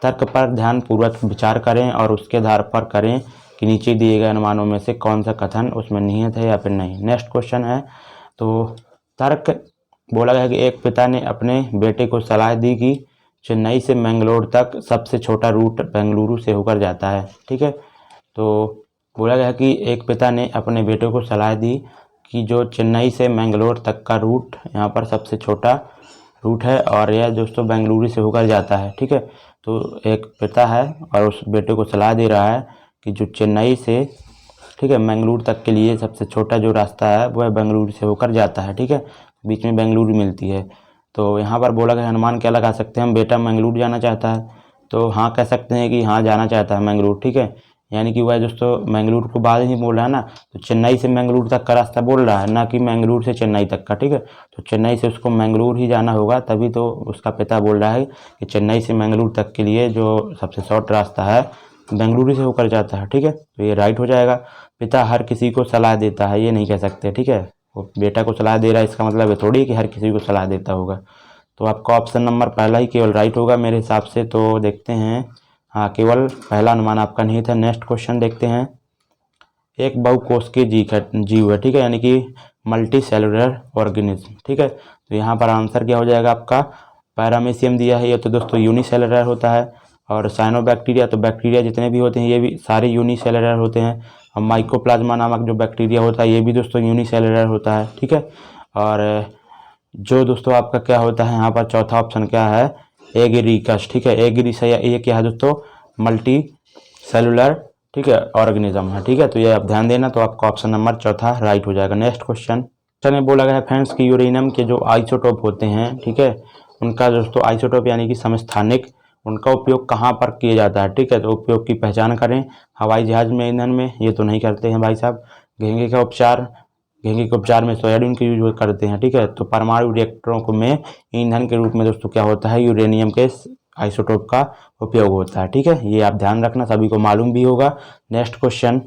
तर्क पर ध्यानपूर्वक विचार करें और उसके आधार पर करें कि नीचे दिए गए अनुमानों में से कौन सा कथन उसमें निहित है या फिर नहीं। नेक्स्ट क्वेश्चन है, तो तर्क बोला गया कि एक पिता ने अपने बेटे को सलाह दी कि चेन्नई से मैंगलोर तक सबसे छोटा रूट बेंगलुरु से होकर जाता है, ठीक है। तो बोला गया कि एक पिता ने अपने बेटे को सलाह दी कि जो चेन्नई से मैंगलोर तक का रूट यहाँ पर सबसे छोटा रूट है और यह दोस्तों बेंगलुरु से होकर जाता है, ठीक है। तो एक पिता है और उस बेटे को सलाह दे रहा है कि जो चेन्नई से, ठीक है, मैंगलुरु तक के लिए सबसे छोटा जो रास्ता है वह बेंगलुरु से होकर जाता है, ठीक है, बीच में बेंगलुरु मिलती है। तो यहाँ पर बोला गया अनुमान क्या लगा सकते हैं हम, बेटा मैंगलुरु जाना चाहता है, तो हाँ कह सकते हैं कि हाँ जाना चाहता है मैंगलुरु, ठीक है। यानी कि वह दोस्तों मैंगलोर को बाद ही बोल रहा है ना, तो चेन्नई से मैंगलोर तक का रास्ता बोल रहा है, ना कि मैंगलोर से चेन्नई तक का, ठीक है। तो चेन्नई से उसको मैंगलोर ही जाना होगा, तभी तो उसका पिता बोल रहा है कि चेन्नई से मैंगलोर तक के लिए जो सबसे शॉर्ट रास्ता है बेंगलुरु से होकर जाता है, ठीक है। तो ये राइट हो जाएगा। पिता हर किसी को सलाह देता है, ये नहीं कह सकते, ठीक है। वो बेटा को सलाह दे रहा है, इसका मतलब है थोड़ी कि हर किसी को सलाह देता होगा। तो आपका ऑप्शन नंबर पहला ही केवल राइट होगा मेरे हिसाब से। तो देखते हैं, हाँ केवल पहला अनुमान आपका नहीं था। नेक्स्ट क्वेश्चन देखते हैं। एक बहुकोशिकीय जीव है, ठीक है, यानी कि मल्टी सेलुलर ऑर्गेनिज्म, ठीक है। तो यहाँ पर आंसर क्या हो जाएगा आपका, पैरामीशियम दिया है, ये तो दोस्तों यूनिसेलुलर होता है। और साइनोबैक्टीरिया, तो बैक्टीरिया जितने भी होते हैं ये भी सारे यूनिसेलुलर होते हैं। और माइकोप्लाज्मा नामक जो बैक्टीरिया होता है ये भी दोस्तों यूनिसेलुलर होता है, ठीक है। और जो दोस्तों आपका क्या होता है यहाँ पर चौथा ऑप्शन क्या है, एगेरिकस, ठीक है। एगेरिकस ये क्या है दोस्तों, मल्टी सेलुलर, ठीक है, ऑर्गेनिज्म है, ठीक है। तो ये आप ध्यान देना। तो आपका ऑप्शन नंबर चौथा राइट हो जाएगा। नेक्स्ट क्वेश्चन में बोला गया है फ्रेंड्स कि यूरेनियम के जो आइसोटोप होते हैं, ठीक है, उनका दोस्तों आइसोटोप यानी कि समस्थानिक, उनका उपयोग कहाँ पर किया जाता है, ठीक है। तो उपयोग की पहचान करें। हवाई जहाज में, ईंधन में, ये तो नहीं करते हैं भाई साहब। घेंघे का उपचार, घेंघे के उपचार में सोयाबीन का यूज करते हैं, ठीक है। तो परमाणु रिएक्टरों को में ईंधन के रूप में दोस्तों क्या होता है, यूरेनियम के आइसोटोप का उपयोग होता है, ठीक है। ये आप ध्यान रखना, सभी को मालूम भी होगा। नेक्स्ट क्वेश्चन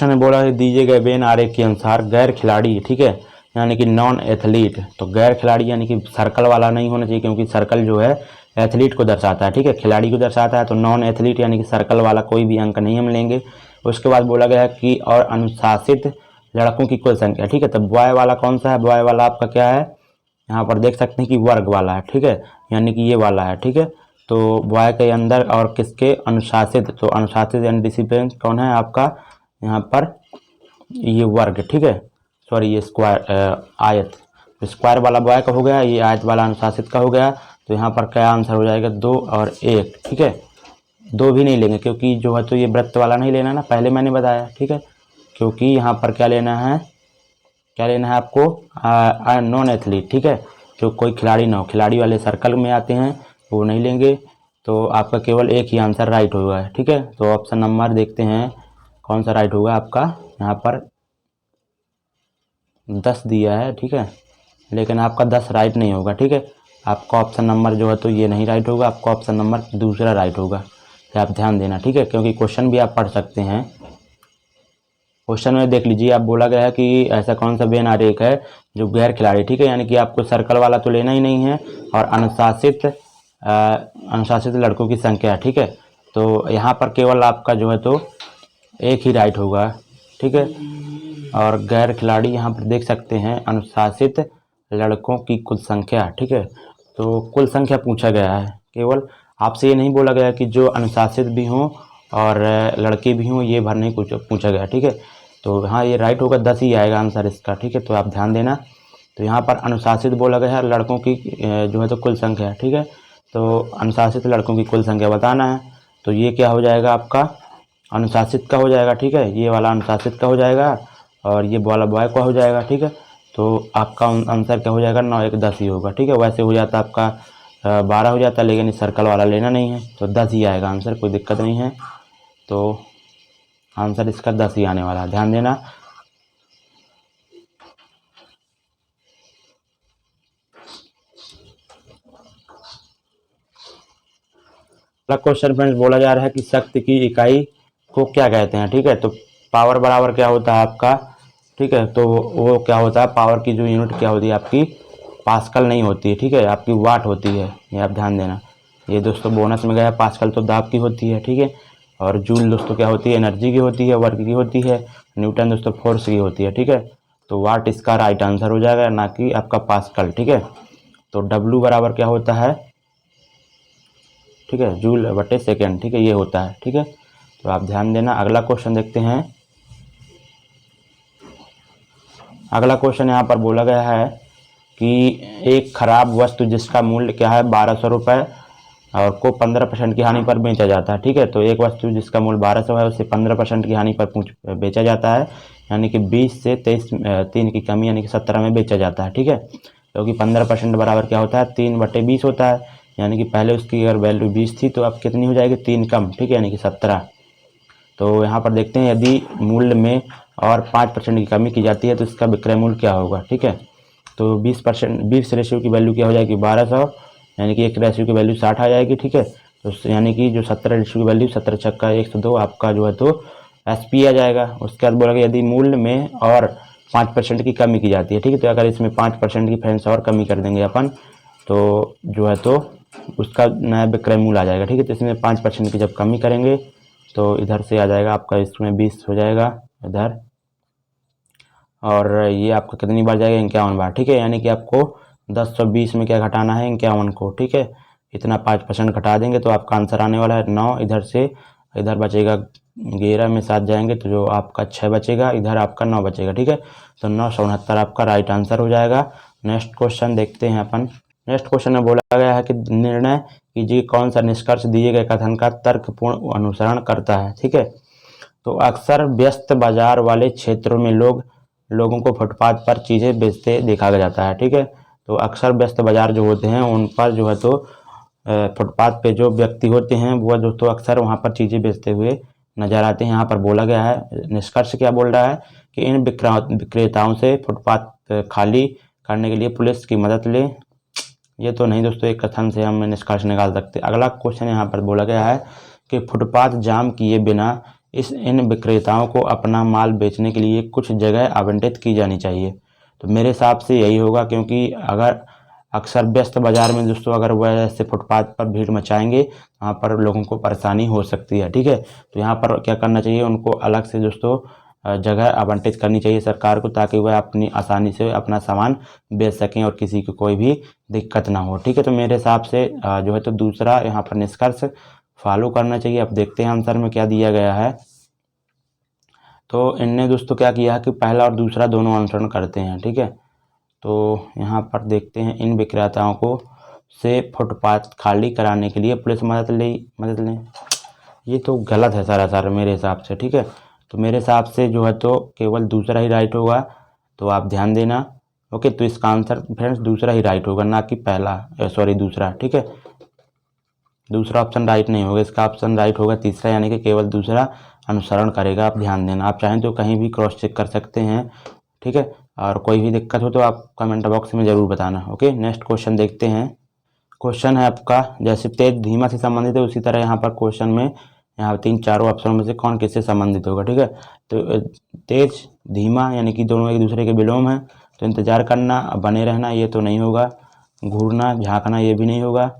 में बोला है दिए गए वेन आरेख के अनुसार गैर खिलाड़ी, ठीक है, यानी कि नॉन एथलीट। तो गैर खिलाड़ी यानी कि सर्कल वाला नहीं होना चाहिए, क्योंकि सर्कल जो है एथलीट को दर्शाता है, ठीक है, खिलाड़ी को दर्शाता है। तो नॉन एथलीट यानी कि सर्कल वाला कोई भी अंक नहीं हम लेंगे। उसके बाद बोला गया है कि और अनुशासित लड़कों की कुल संख्या, ठीक है। तो बॉय वाला कौन सा है, बॉय वाला आपका क्या है, यहाँ पर देख सकते हैं कि वर्ग वाला है, ठीक है, यानी कि ये वाला है, ठीक है। तो बॉय के अंदर और किसके अनुशासित, तो अनुशासित यानी डिसिप्लिन कौन है आपका यहाँ पर, ये वर्ग, ठीक है, सॉरी ये स्क्वायर, आयत। तो स्क्वायर वाला बॉय का हो गया, ये आयत वाला अनुशासित का हो गया। तो यहाँ पर क्या आंसर हो जाएगा, 2 और 1, ठीक है। 2 भी नहीं लेंगे क्योंकि जो है तो ये वृत्त वाला नहीं लेना ना, पहले मैंने बताया, ठीक है। क्योंकि यहाँ पर क्या लेना है, क्या लेना है आपको, नॉन एथलीट, ठीक है, जो कोई खिलाड़ी ना हो, खिलाड़ी वाले सर्कल में आते हैं वो नहीं लेंगे। तो आपका केवल एक ही आंसर राइट होगा, ठीक है। तो ऑप्शन नंबर देखते हैं कौन सा राइट होगा आपका, यहाँ पर 10 दिया है, ठीक है, लेकिन आपका 10 राइट नहीं होगा, ठीक है। आपका ऑप्शन नंबर जो है तो ये नहीं राइट होगा, आपका ऑप्शन नंबर दूसरा राइट होगा। तो आप ध्यान देना, ठीक है, क्योंकि क्वेश्चन भी आप पढ़ सकते हैं। क्वेश्चन में देख लीजिए, आप बोला गया है कि ऐसा कौन सा वेन आरेख है जो गैर खिलाड़ी, ठीक है, यानी कि आपको सर्कल वाला तो लेना ही नहीं है। और अनुशासित लड़कों की संख्या, ठीक है। तो यहाँ पर केवल आपका जो है तो एक ही राइट होगा, ठीक है। और गैर खिलाड़ी यहाँ पर देख सकते हैं अनुशासित लड़कों की कुल संख्या, ठीक है। तो कुल संख्या पूछा गया है, केवल आपसे ये नहीं बोला गया कि जो अनुशासित भी हों और लड़के भी हों, ये भर नहीं पूछा गया, ठीक है। तो हाँ ये राइट होगा, 10 ही आएगा आंसर इसका, ठीक है। तो आप ध्यान देना। तो यहाँ पर अनुशासित बोला गया है, लड़कों की जो है तो कुल संख्या, ठीक है। तो अनुशासित लड़कों की कुल संख्या बताना है। तो ये क्या हो जाएगा आपका, अनुशासित का हो जाएगा, ठीक है, ये वाला अनुशासित का हो जाएगा और ये वाला बॉय का हो जाएगा, ठीक है। तो आपका आंसर क्या हो जाएगा, 9 1 10 ही होगा, ठीक है। वैसे हो जाता आपका 12 हो जाता, लेकिन इस सर्कल वाला लेना नहीं है, तो 10 ही आएगा आंसर, कोई दिक्कत नहीं है। तो आंसर इसका 10 ही आने वाला है, ध्यान देना। अगला क्वेश्चन फ्रेंड्स बोला जा रहा है कि शक्ति की इकाई को क्या कहते हैं, ठीक है। तो पावर बराबर क्या होता है आपका, ठीक है। तो वो क्या होता है, पावर की जो यूनिट क्या होती है आपकी, पास्कल नहीं होती है, ठीक है, आपकी वाट होती है, ये आप ध्यान देना। ये दोस्तों बोनस में गया, पास्कल तो दाब की होती है, ठीक है। और जूल दोस्तों क्या होती है, एनर्जी की होती है, वर्क की होती है। न्यूटन दोस्तों फोर्स की होती है, ठीक है। तो वाट इसका राइट आंसर हो जाएगा, ना कि आपका पास्कल, ठीक है। तो डब्लू बराबर क्या होता है, ठीक है, जूल बटे सेकेंड, ठीक है, ये होता है, ठीक है। तो आप ध्यान देना। अगला क्वेश्चन देखते हैं। अगला क्वेश्चन यहाँ पर बोला गया है कि एक खराब वस्तु जिसका मूल्य क्या है 1200 रुपये और को 15% की हानि पर बेचा जाता है, ठीक है। तो एक वस्तु जिसका मूल्य 1200 है उसे 15% की हानि पर बेचा जाता है, यानी कि 20 से 3 की कमी यानी कि 17 में बेचा जाता है, ठीक है। क्योंकि 15% बराबर क्या होता है, 3/20 होता है, यानी कि पहले उसकी अगर वैल्यू 20 थी तो अब कितनी हो जाएगी, 3 कम, ठीक है, यानी कि 17। तो यहाँ पर देखते हैं यदि मूल्य में और 5% की कमी की जाती है तो इसका विक्रय मूल्य क्या होगा। ठीक है, तो 20 रेशियो की वैल्यू क्या हो जाएगी 1200, यानी कि 1 रेशियो की वैल्यू 60 आ जाएगी। ठीक है, तो यानी कि जो 17 रेशियो की वैल्यू 17 छक्का 102 आपका जो है तो SP आ जाएगा। उसके बाद बोला कि यदि मूल्य में और 5% की कमी की जाती है। ठीक है, तो अगर इसमें 5% की फ्रेंड्स और कमी कर देंगे अपन तो जो है तो उसका नया विक्रय मूल्य आ जाएगा। ठीक है, तो इसमें 5% की जब कमी करेंगे तो इधर से आ जाएगा आपका, इसमें 20 हो जाएगा इधर, और ये आपका कितनी बार जाएगा 51 बार। ठीक है, यानी कि आपको 1020 में क्या घटाना है 51 को। ठीक है, इतना 5% घटा देंगे तो आपका आंसर आने वाला है 9। इधर से इधर बचेगा 11 में 7 जाएंगे तो जो आपका 6 बचेगा, इधर आपका 9 बचेगा। ठीक है, तो 969 आपका राइट आंसर हो जाएगा। नेक्स्ट क्वेश्चन देखते हैं अपन। नेक्स्ट क्वेश्चन में बोला गया है कि निर्णय कीजिए कौन सा निष्कर्ष दिए गए कथन का तर्कपूर्ण अनुसरण करता है। ठीक है, तो अक्सर व्यस्त बाजार वाले क्षेत्रों में लोगों को फुटपाथ पर चीज़ें बेचते देखा जाता है। ठीक है, तो अक्सर व्यस्त बाजार जो होते हैं उन पर जो है तो फुटपाथ पे जो व्यक्ति होते हैं वो दोस्तों अक्सर वहाँ पर चीज़ें बेचते हुए नजर आते हैं। यहाँ पर बोला गया है निष्कर्ष क्या बोल रहा है कि इन विक्रेताओं से फुटपाथ खाली करने के लिए पुलिस की मदद लें। ये तो नहीं दोस्तों, एक कथन से हम निष्कर्ष निकाल सकते। अगला क्वेश्चन यहाँ पर बोला गया है कि फुटपाथ जाम किए बिना इन विक्रेताओं को अपना माल बेचने के लिए कुछ जगह आवंटित की जानी चाहिए। तो मेरे हिसाब से यही होगा, क्योंकि अगर अक्सर व्यस्त बाजार में दोस्तों अगर वह ऐसे फुटपाथ पर भीड़ मचाएंगे वहाँ पर लोगों को परेशानी हो सकती है। ठीक है, तो यहाँ पर क्या करना चाहिए, उनको अलग से दोस्तों जगह आवंटित करनी चाहिए सरकार को, ताकि वह अपनी आसानी से अपना सामान बेच सकें और किसी को कोई भी दिक्कत ना हो। ठीक है, तो मेरे हिसाब से जो है तो दूसरा यहाँ पर निष्कर्ष फॉलो करना चाहिए। अब देखते हैं आंसर में क्या दिया गया है। तो इनने दोस्तों क्या किया है कि पहला और दूसरा दोनों अनुसरण करते हैं। ठीक है, तो यहाँ पर देखते हैं इन विक्रेताओं को से फुटपाथ खाली कराने के लिए पुलिस मदद लें। ये तो गलत है सर मेरे हिसाब से। ठीक है, तो मेरे हिसाब से जो है तो केवल दूसरा ही राइट होगा, तो आप ध्यान देना। ओके, तो इसका आंसर फ्रेंड्स दूसरा ही राइट होगा, ना कि पहला, दूसरा। ठीक है, दूसरा ऑप्शन राइट नहीं होगा, इसका ऑप्शन राइट होगा तीसरा, यानी कि केवल दूसरा अनुसरण करेगा। आप ध्यान देना, आप चाहें तो कहीं भी क्रॉस चेक कर सकते हैं। ठीक है, और कोई भी दिक्कत हो तो आप कमेंट बॉक्स में ज़रूर बताना। ओके, नेक्स्ट क्वेश्चन देखते हैं। क्वेश्चन है आपका, जैसे तेज धीमा से संबंधित है उसी तरह यहाँ पर क्वेश्चन में यहाँ 3-4 ऑप्शन में से कौन किससे संबंधित होगा। ठीक है, तो तेज धीमा यानी कि दोनों एक दूसरे के विलोम हैं, तो इंतजार करना बने रहना ये तो नहीं होगा, घूरना झांकना ये भी नहीं होगा,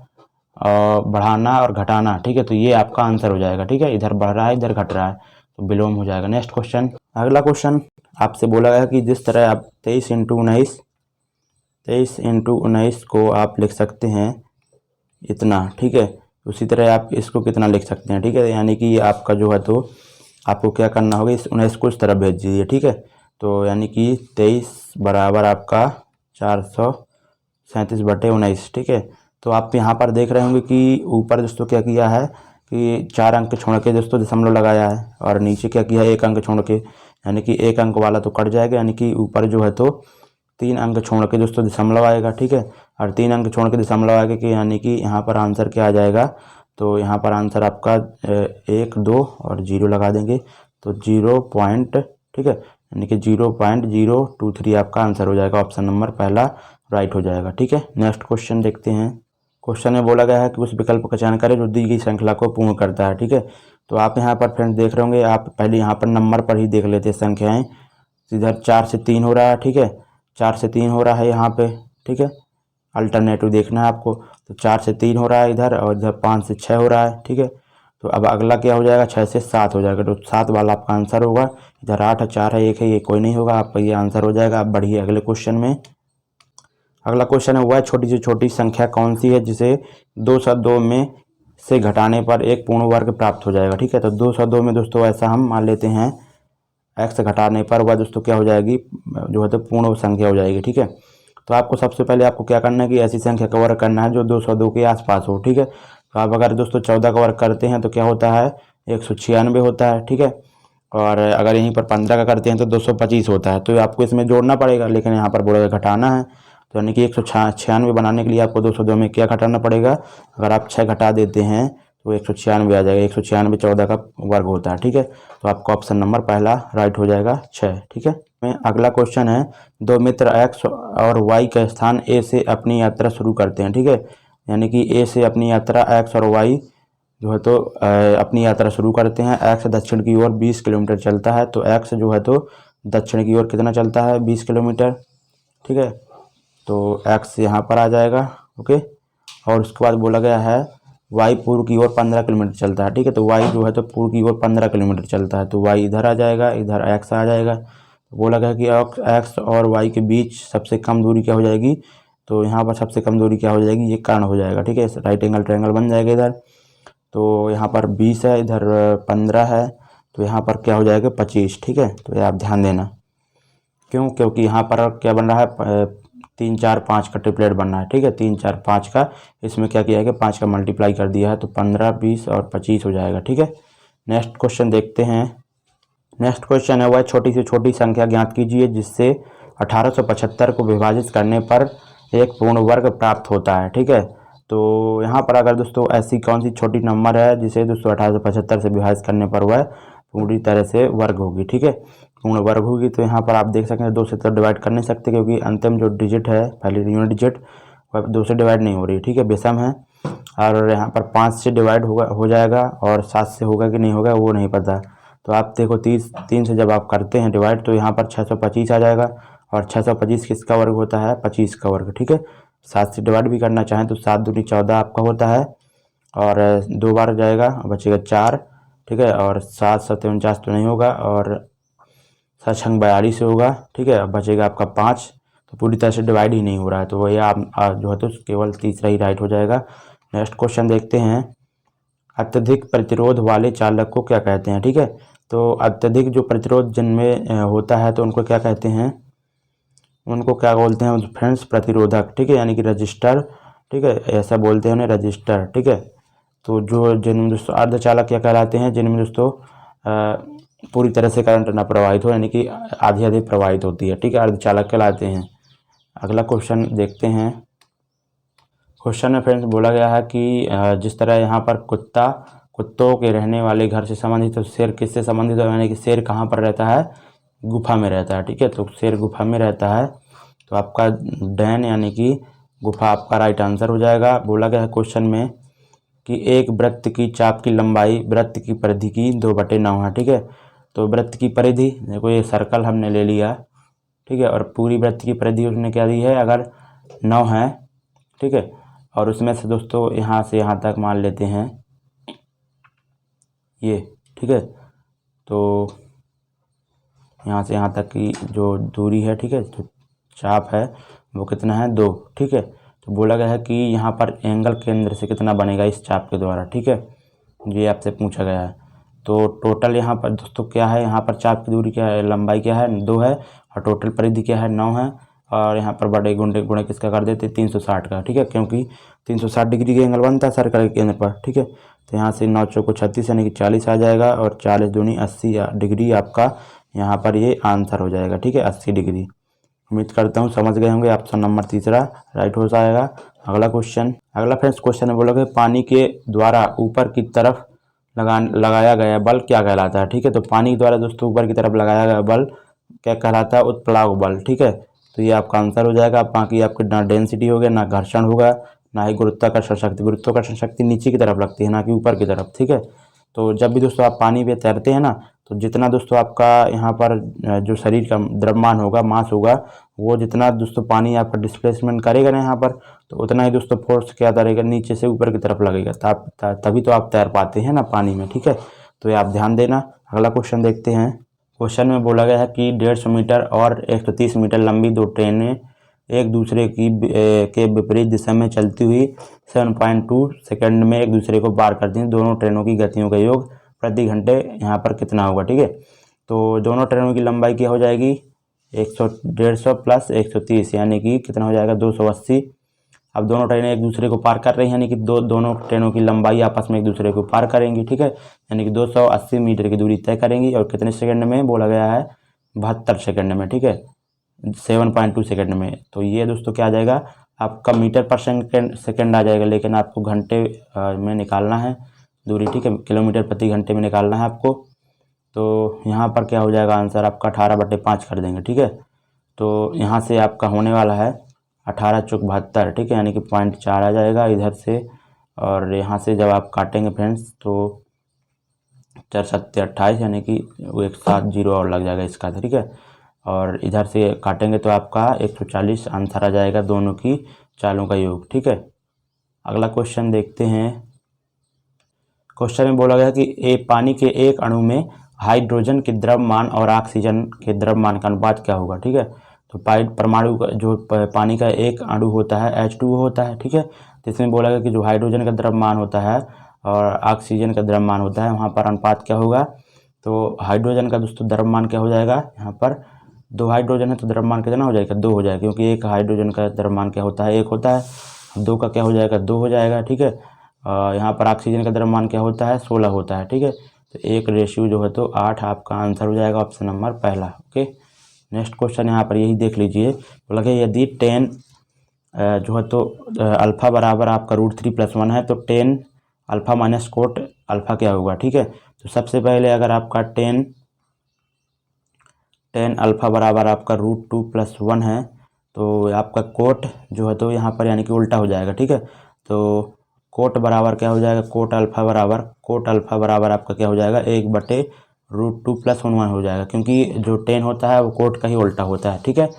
और बढ़ाना और घटाना। ठीक है, तो ये आपका आंसर हो जाएगा। ठीक है, इधर बढ़ रहा है इधर घट रहा है तो विलोम हो जाएगा। नेक्स्ट क्वेश्चन, अगला क्वेश्चन आपसे बोला गया कि जिस तरह आप 23 इंटू 19 को आप लिख सकते हैं इतना। ठीक है, उसी तरह आप इसको कितना लिख सकते हैं। ठीक है, यानी कि आपका जो है तो आपको क्या करना होगा, इस 19 को इस तरह भेज दीजिए। ठीक है, तो यानी कि 23 बराबर आपका 437/19। ठीक है, तो आप यहाँ पर देख रहे होंगे कि ऊपर दोस्तों क्या किया है कि 4 अंक छोड़ के दोस्तों दशमलव लगाया है, और नीचे क्या किया है 1 अंक छोड़ के, यानी कि 1 अंक वाला तो कट जाएगा, यानी कि ऊपर जो है तो 3 अंक छोड़ के दोस्तों दशमलव आएगा। ठीक है, और 3 अंक छोड़ के दशमलव आएगा कि यानी कि यहाँ पर आंसर क्या आ जाएगा, तो यहाँ पर आंसर आपका 1, 2 और 0 लगा देंगे तो 0 पॉइंट। ठीक है, यानी कि 0.023 आपका आंसर हो जाएगा। ऑप्शन नंबर पहला राइट हो जाएगा। ठीक है, नेक्स्ट क्वेश्चन देखते हैं। क्वेश्चन में बोला गया है कि उस विकल्प का चयन करें जो दी गई श्रृंखला को पूर्ण करता है। ठीक है, तो आप यहाँ पर फ्रेंड्स देख रहे होंगे, आप पहले यहाँ पर नंबर पर ही देख लेते हैं संख्याएं। इधर 4 से 3 हो रहा है। ठीक है, 4 से 3 हो रहा है यहाँ पे। ठीक है, अल्टरनेटिव देखना है आपको, तो 4 से 3 हो रहा है इधर, और इधर 5 से 6 हो रहा है। ठीक है, तो अब अगला क्या हो जाएगा, 6 से 7 हो जाएगा, तो 7 वाला आपका आंसर होगा। इधर 8 है, 4 है, 1 है, ये कोई नहीं होगा, आपका ये आंसर हो जाएगा। आप बढ़िए अगले क्वेश्चन में। अगला क्वेश्चन है, वह छोटी से छोटी संख्या कौन सी है जिसे 202 में से घटाने पर एक पूर्ण वर्ग प्राप्त हो जाएगा। ठीक है, तो 202 में दोस्तों ऐसा हम मान लेते हैं x घटाने पर वह दोस्तों क्या हो जाएगी, जो है तो पूर्ण संख्या हो जाएगी। ठीक है, तो आपको सबसे पहले आपको क्या करना है कि ऐसी संख्या का वर्ग करना है जो 202 के आसपास हो। ठीक है, तो आप अगर दोस्तों 14 का वर्ग करते हैं तो क्या होता है 196 होता है। ठीक है, और अगर यहीं पर 15 का करते हैं तो 225 होता है, तो आपको इसमें जोड़ना पड़ेगा, लेकिन यहाँ पर बोला घटाना है, तो यानी कि 196 बनाने के लिए आपको 202 में क्या घटाना पड़ेगा, अगर आप 6 घटा देते हैं तो 196 आ जाएगा। 196 14 का वर्ग होता है, ठीक है। तो आपका ऑप्शन नंबर पहला राइट हो जाएगा 6, ठीक है। अगला क्वेश्चन है, दो मित्र एक्स और वाई का स्थान ए से अपनी यात्रा शुरू करते हैं, ठीक है। यानी कि ए से अपनी यात्रा एक्स और वाई जो है तो अपनी यात्रा शुरू करते हैं। एक्स दक्षिण की ओर 20 किलोमीटर चलता है, तो एक्स जो है तो दक्षिण की ओर कितना चलता है, 20 किलोमीटर, ठीक है। तो एक्स यहाँ पर आ जाएगा, ओके। और उसके बाद बोला गया है वाई पूर्व की ओर 15 किलोमीटर चलता है, ठीक है। तो वाई जो है तो पूर्व की ओर 15 किलोमीटर चलता है, तो वाई इधर आ जाएगा, इधर एक्स आ जाएगा। तो बोला गया कि एक्स और वाई के बीच सबसे कम दूरी क्या हो जाएगी, तो यहाँ पर सबसे कम दूरी क्या हो जाएगी, ये कर्ण हो जाएगा, ठीक है। राइट एंगल ट्रायंगल बन जाएगा इधर। तो यहाँ पर 20 है, इधर 15 है, तो यहाँ पर क्या हो जाएगा 25, ठीक है। तो ये आप ध्यान देना, क्यों, क्योंकि यहाँ पर क्या बन रहा है 3 4 5 का ट्रिपलेट बन रहा है, ठीक है। 3 4 5 का, इसमें क्या किया है कि 5 का मल्टीप्लाई कर दिया है, तो 15 20 और 25 हो जाएगा, ठीक है। नेक्स्ट क्वेश्चन देखते हैं। नेक्स्ट क्वेश्चन है, वह छोटी से छोटी संख्या ज्ञात कीजिए जिससे 1875 को विभाजित करने पर एक पूर्ण वर्ग प्राप्त होता है, ठीक है। तो यहाँ पर अगर दोस्तों ऐसी कौन सी छोटी नंबर है जिसे दोस्तों 1875 से विभाजित करने पर वह पूरी तरह से वर्ग होगी, ठीक है, पूर्ण वर्ग होगी। तो यहाँ पर आप देख सकते हैं 2 से तो डिवाइड कर नहीं सकते, क्योंकि अंतिम जो डिजिट है पहले यूनिट डिजिट वह 2 से डिवाइड नहीं हो रही, ठीक है, विषम है। और यहाँ पर 5 से डिवाइड हो जाएगा, और 7 से होगा कि नहीं होगा वो नहीं पता। तो आप देखो 3 से जब आप करते हैं डिवाइड, तो यहाँ पर 625 आ जाएगा, और 625 किसका वर्ग होता है, 25 का वर्ग, ठीक है। 7 से डिवाइड भी करना चाहें तो 7 दूनी 14 आपका होता है, और 2 बार जाएगा, बचेगा 4, ठीक है। और 7 7 49 तो नहीं होगा, और 7 6 42 होगा, ठीक है। बचेगा आपका 5, तो पूरी तरह से डिवाइड ही नहीं हो रहा है, तो वही आप जो है तो केवल तीसरा ही राइट हो जाएगा। नेक्स्ट क्वेश्चन देखते हैं, अत्यधिक प्रतिरोध वाले चालक को क्या कहते हैं, ठीक है। तो अत्यधिक जो प्रतिरोध जिनमें होता है तो उनको क्या कहते हैं, उनको क्या बोलते हैं फ्रेंड्स, प्रतिरोधक, ठीक है, यानी कि रजिस्टर, ठीक है, ऐसा बोलते हैं उन्हें रजिस्टर, ठीक है। तो जो जिनमें दोस्तों अर्धचालक क्या कहलाते हैं, जिनमें दोस्तों पूरी तरह से करंट ना प्रवाहित हो, यानी कि आधी आधी प्रवाहित होती है, ठीक है, अर्धचालक कहलाते हैं। अगला क्वेश्चन देखते हैं। क्वेश्चन में फ्रेंड्स बोला गया है कि जिस तरह यहाँ पर कुत्तों के रहने वाले घर से संबंधित, तो शेर किससे संबंधित है, यानी कि शेर कहाँ पर रहता है, गुफा में रहता है, ठीक है। तो शेर गुफा में रहता है, तो आपका डैन यानी कि गुफा आपका राइट आंसर हो जाएगा। बोला गया है क्वेश्चन में कि एक वृत्त की चाप की लंबाई वृत्त की परिधि की 2/9 है, ठीक है। तो वृत्त की परिधि देखो, ये सर्कल हमने ले लिया, ठीक है, और पूरी वृत्त की परिधि उसने क्या दी है, अगर 9 है, ठीक है। और उसमें से दोस्तों यहाँ से यहाँ तक मान लेते हैं ये, ठीक है। तो यहाँ से यहाँ तक की जो दूरी है, ठीक है, जो चाप है वो कितना है, 2, ठीक है। तो बोला गया है कि यहाँ पर एंगल केंद्र से कितना बनेगा इस चाप के द्वारा, ठीक है, ये आपसे पूछा गया है। तो टोटल यहाँ पर दोस्तों क्या है, यहाँ पर चाप की दूरी क्या है, लंबाई क्या है, 2 है, और टोटल परिधि क्या है, 9 है। और यहाँ पर बड़े गुणे किसका कर देते, 360 का, ठीक है, क्योंकि 360 डिग्री के एंगल बनता है सर्कल के केंद्र पर, ठीक है। तो यहाँ से 9 चौको 36 यानी कि 40 आ जाएगा, और 40 दूनी 80 डिग्री आपका यहाँ पर ये आंसर हो जाएगा, ठीक है, 80 डिग्री। उम्मीद करता हूँ समझ गए होंगे। ऑप्शन नंबर तीसरा राइट हो जाएगा। अगला फ्रेंड्स क्वेश्चन है, बोलोगे पानी के द्वारा ऊपर की तरफ लगाया गया बल क्या कहलाता है, ठीक है। तो पानी के द्वारा दोस्तों ऊपर की तरफ लगाया गया बल क्या कहलाता है, उत्प्लावक बल, ठीक है। तो ये आपका आंसर हो जाएगा। बाकी आपकी ना डेंसिटी होगा, ना घर्षण होगा, ना ही गुरुत्वाकर्षण शक्ति। गुरुत्वाकर्षण शक्ति नीचे की तरफ लगती है, ना कि ऊपर की तरफ, ठीक है। तो जब भी दोस्तों आप पानी पे तैरते हैं ना, तो जितना दोस्तों आपका यहाँ पर जो शरीर का द्रव्यमान होगा, मास होगा, वो जितना दोस्तों पानी आपका डिस्प्लेसमेंट करेगा ना यहाँ पर, तो उतना ही दोस्तों फोर्स क्या करेगा, नीचे से ऊपर की तरफ लगेगा, तभी तो आप तैर पाते हैं ना पानी में, ठीक है। तो ये आप ध्यान देना। अगला क्वेश्चन देखते हैं। क्वेश्चन में बोला गया है कि 150 मीटर और 130 मीटर लंबी दो ट्रेनें एक दूसरे के विपरीत दिशा में चलती हुई 7.2 सेकंड में एक दूसरे को पार करती हैं। दोनों ट्रेनों की गतियों का योग प्रति घंटे यहाँ पर कितना होगा, ठीक है। तो दोनों ट्रेनों की लंबाई क्या हो जाएगी, 150 प्लस 130 यानी कि कितना हो जाएगा, 280। अब दोनों ट्रेनें एक दूसरे को पार कर रही हैं, यानी कि दोनों ट्रेनों की लंबाई आपस में एक दूसरे को पार करेंगी, ठीक है, यानी कि 280 मीटर की दूरी तय करेंगी। और कितने सेकंड में बोला गया है, 72 सेकंड में, ठीक है, 7.2 सेकंड में। तो ये दोस्तों क्या आ जाएगा, आपका मीटर पर सेकंड आ जाएगा, लेकिन आपको घंटे में निकालना है। दूरी, ठीक है, किलोमीटर प्रति घंटे में निकालना है आपको। तो यहाँ पर क्या हो जाएगा आंसर आपका 18/5 कर देंगे, ठीक है। तो यहाँ से आपका होने वाला है 18 चौक 72, ठीक है, यानी कि 0.4 आ जाएगा इधर से। और यहाँ से जब आप काटेंगे फ्रेंड्स तो 4 7 28, यानी कि वो एक 7 जीरो और लग जाएगा इसका, ठीक है। और इधर से काटेंगे तो आपका 140 आंसर आ जाएगा दोनों की चालों का योग, ठीक है। अगला क्वेश्चन देखते हैं। क्वेश्चन में बोला गया कि पानी के एक अणु में हाइड्रोजन के द्रव्यमान और ऑक्सीजन के द्रव्यमान का अनुपात क्या होगा, ठीक है। तो परमाणु का जो पानी का एक अणु होता है H2O होता है, ठीक है। तो इसमें बोला गया कि जो हाइड्रोजन का द्रव्यमान होता है और ऑक्सीजन का द्रव्यमान होता है वहाँ पर अनुपात क्या होगा। तो हाइड्रोजन का दोस्तों द्रव्यमान क्या हो जाएगा, यहाँ पर 2 हाइड्रोजन है तो द्रव्यमान कितना हो जाएगा, 2 हो जाएगा, क्योंकि एक हाइड्रोजन का द्रव्यमान क्या होता है, 1 होता है। 2 का क्या हो जाएगा, 2 हो जाएगा, ठीक है। यहाँ पर ऑक्सीजन का द्रव्यमान क्या होता है, 16 होता है, ठीक है। तो एक रेशियो जो है तो 8 आपका आंसर हो जाएगा ऑप्शन नंबर पहला, ओके। नेक्स्ट क्वेश्चन यहाँ पर यही देख लीजिए। बोला कि यदि 10 जो है तो अल्फ़ा बराबर आपका √3+1 है तो 10 अल्फ़ा माइनस कोट अल्फ़ा क्या होगा, ठीक है। तो सबसे पहले अगर आपका 10 अल्फ़ा बराबर आपका √2+1 है तो आपका कोट जो है तो यहाँ पर यानी कि उल्टा हो जाएगा, ठीक है। तो कोट बराबर क्या हो जाएगा, कोट अल्फ़ा बराबर आपका क्या हो जाएगा, 1/√2+1 हो जाएगा, क्योंकि जो 10 होता है वो कोट का ही उल्टा होता है, ठीक है।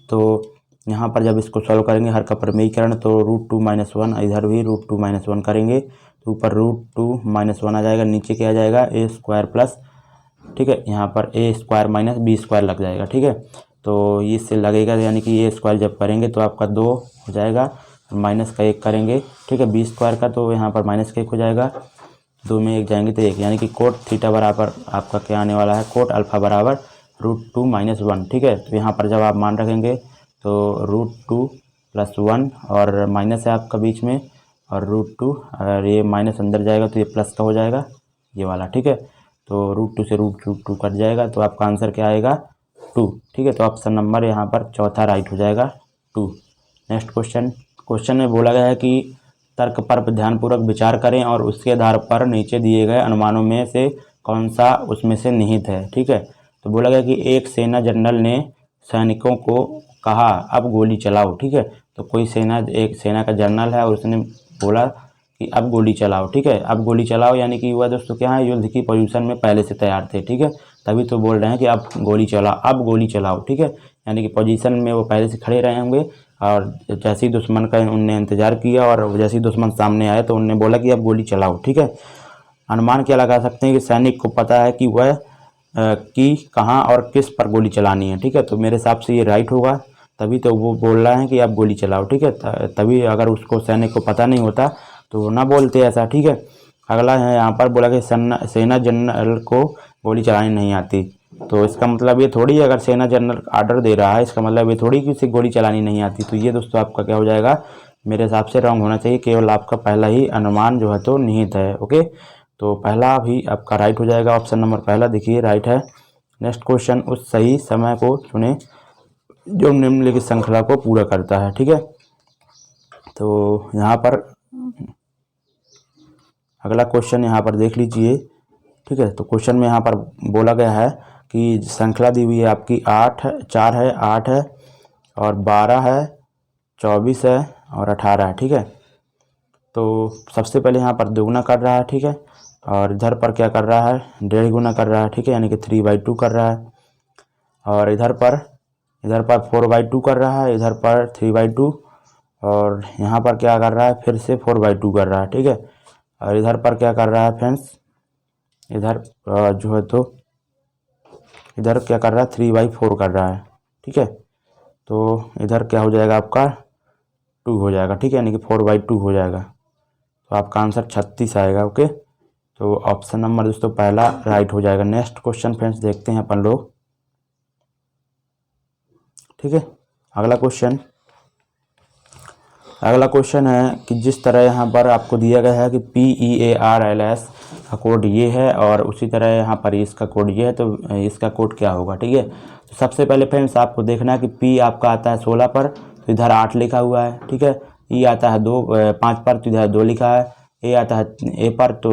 तो यहाँ पर जब इसको सॉल्व करेंगे हर का परिमेयीकरण तो √2-1, इधर भी √2-1 करेंगे तो ऊपर √2-1 आ जाएगा, नीचे क्या आ जाएगा a² प्लस, ठीक है, यहाँ पर a² माइनस b² लग जाएगा, ठीक है। तो इससे लगेगा यानी कि a² जब करेंगे तो आपका 2 हो जाएगा, माइनस का 1 करेंगे, ठीक है, b² का तो यहाँ पर माइनस का 1 हो जाएगा, 2 में 1 जाएंगे तो 1, यानी कि कोट थीटा बराबर आपका क्या आने वाला है, कोट अल्फ़ा बराबर √2-1, ठीक है। तो यहाँ पर जब आप मान रखेंगे तो √2+1 और माइनस है आपका बीच में और √2 और ये माइनस अंदर जाएगा तो ये प्लस का हो जाएगा ये वाला, ठीक है। तो √2 से √2 कट जाएगा तो आपका आंसर क्या आएगा, 2, ठीक है। तो ऑप्शन नंबर यहाँ पर चौथा राइट हो जाएगा, 2। नेक्स्ट क्वेश्चन में बोला गया है कि तर्क पर ध्यानपूर्वक विचार करें और उसके आधार पर नीचे दिए गए अनुमानों में से कौन सा उसमें से निहित है, ठीक है। तो बोला गया कि एक सेना जनरल ने सैनिकों को कहा अब गोली चलाओ, ठीक है। तो कोई एक सेना का जनरल है और उसने बोला कि अब गोली चलाओ, ठीक है। अब गोली चलाओ यानी कि वह दोस्तों क्या है, युद्ध की पोजीशन में पहले से तैयार थे, ठीक है। तभी तो बोल रहे हैं कि अब गोली चलाओ, ठीक है। यानी कि पोजीशन में वो पहले से खड़े रहे होंगे और जैसे ही दुश्मन का उनने इंतजार किया और जैसे ही दुश्मन सामने आए तो उनने बोला कि अब गोली चलाओ, ठीक है। अनुमान क्या लगा सकते हैं कि सैनिक को पता है कि वह कि कहाँ और किस पर गोली चलानी है, ठीक है। तो मेरे हिसाब से ये राइट होगा, तभी तो वो बोल रहा है कि अब गोली चलाओ, ठीक है। तभी अगर उसको सैनिक को पता नहीं होता तो वो ना बोलते ऐसा, ठीक है। अगला है यहाँ पर बोला कि सेना जनरल को गोली चलानी नहीं आती, तो इसका मतलब ये थोड़ी अगर सेना जनरल आर्डर दे रहा है इसका मतलब ये थोड़ी कि उसे गोली चलानी नहीं आती। तो ये दोस्तों आपका क्या हो जाएगा, मेरे हिसाब से रॉन्ग होना चाहिए, केवल आपका पहला ही अनुमान जो है तो निहित है, ओके। तो पहला भी आपका राइट हो जाएगा, ऑप्शन नंबर पहला देखिए राइट है। नेक्स्ट क्वेश्चन, उस सही समय को चुने जो निम्नलिखित श्रृंखला को पूरा करता है, ठीक है। तो यहाँ पर अगला क्वेश्चन यहाँ पर देख लीजिए, ठीक है। तो क्वेश्चन में यहाँ पर बोला गया है कि श्रृंखला दी हुई है आपकी 4 है, 8 है और 12 है, 24 है और 18 है, ठीक है। तो सबसे पहले यहाँ पर 2 गुना कर रहा है, ठीक है, और इधर पर क्या कर रहा है, 1.5 गुना कर रहा है, ठीक है, यानी कि 3/2 कर रहा है। और इधर पर 4/2 कर रहा है, इधर पर 3/2 और यहाँ पर क्या कर रहा है, फिर से 4/2 कर रहा है, ठीक है। और इधर पर क्या कर रहा है फ्रेंड्स, इधर जो है तो इधर क्या कर रहा है, 3/4 कर रहा है, ठीक है। तो इधर क्या हो जाएगा आपका 2 हो जाएगा, ठीक है, यानी कि 4/2 हो जाएगा। तो आपका आंसर 36 आएगा, ओके। तो ऑप्शन नंबर दोस्तों पहला राइट हो जाएगा। नेक्स्ट क्वेश्चन फ्रेंड्स देखते हैं अपन लोग, ठीक है। अगला क्वेश्चन है कि जिस तरह यहाँ पर आपको दिया गया है कि PEARLS का कोड ये है और उसी तरह यहाँ पर इसका कोड ये है, तो इसका कोड क्या होगा, ठीक है। तो सबसे पहले फ्रेंड्स आपको देखना है कि P आपका आता है 16 पर तो इधर 8 लिखा हुआ है, ठीक है। E आता है 5 पर तो इधर 2 लिखा है, ए आता है ए पर, तो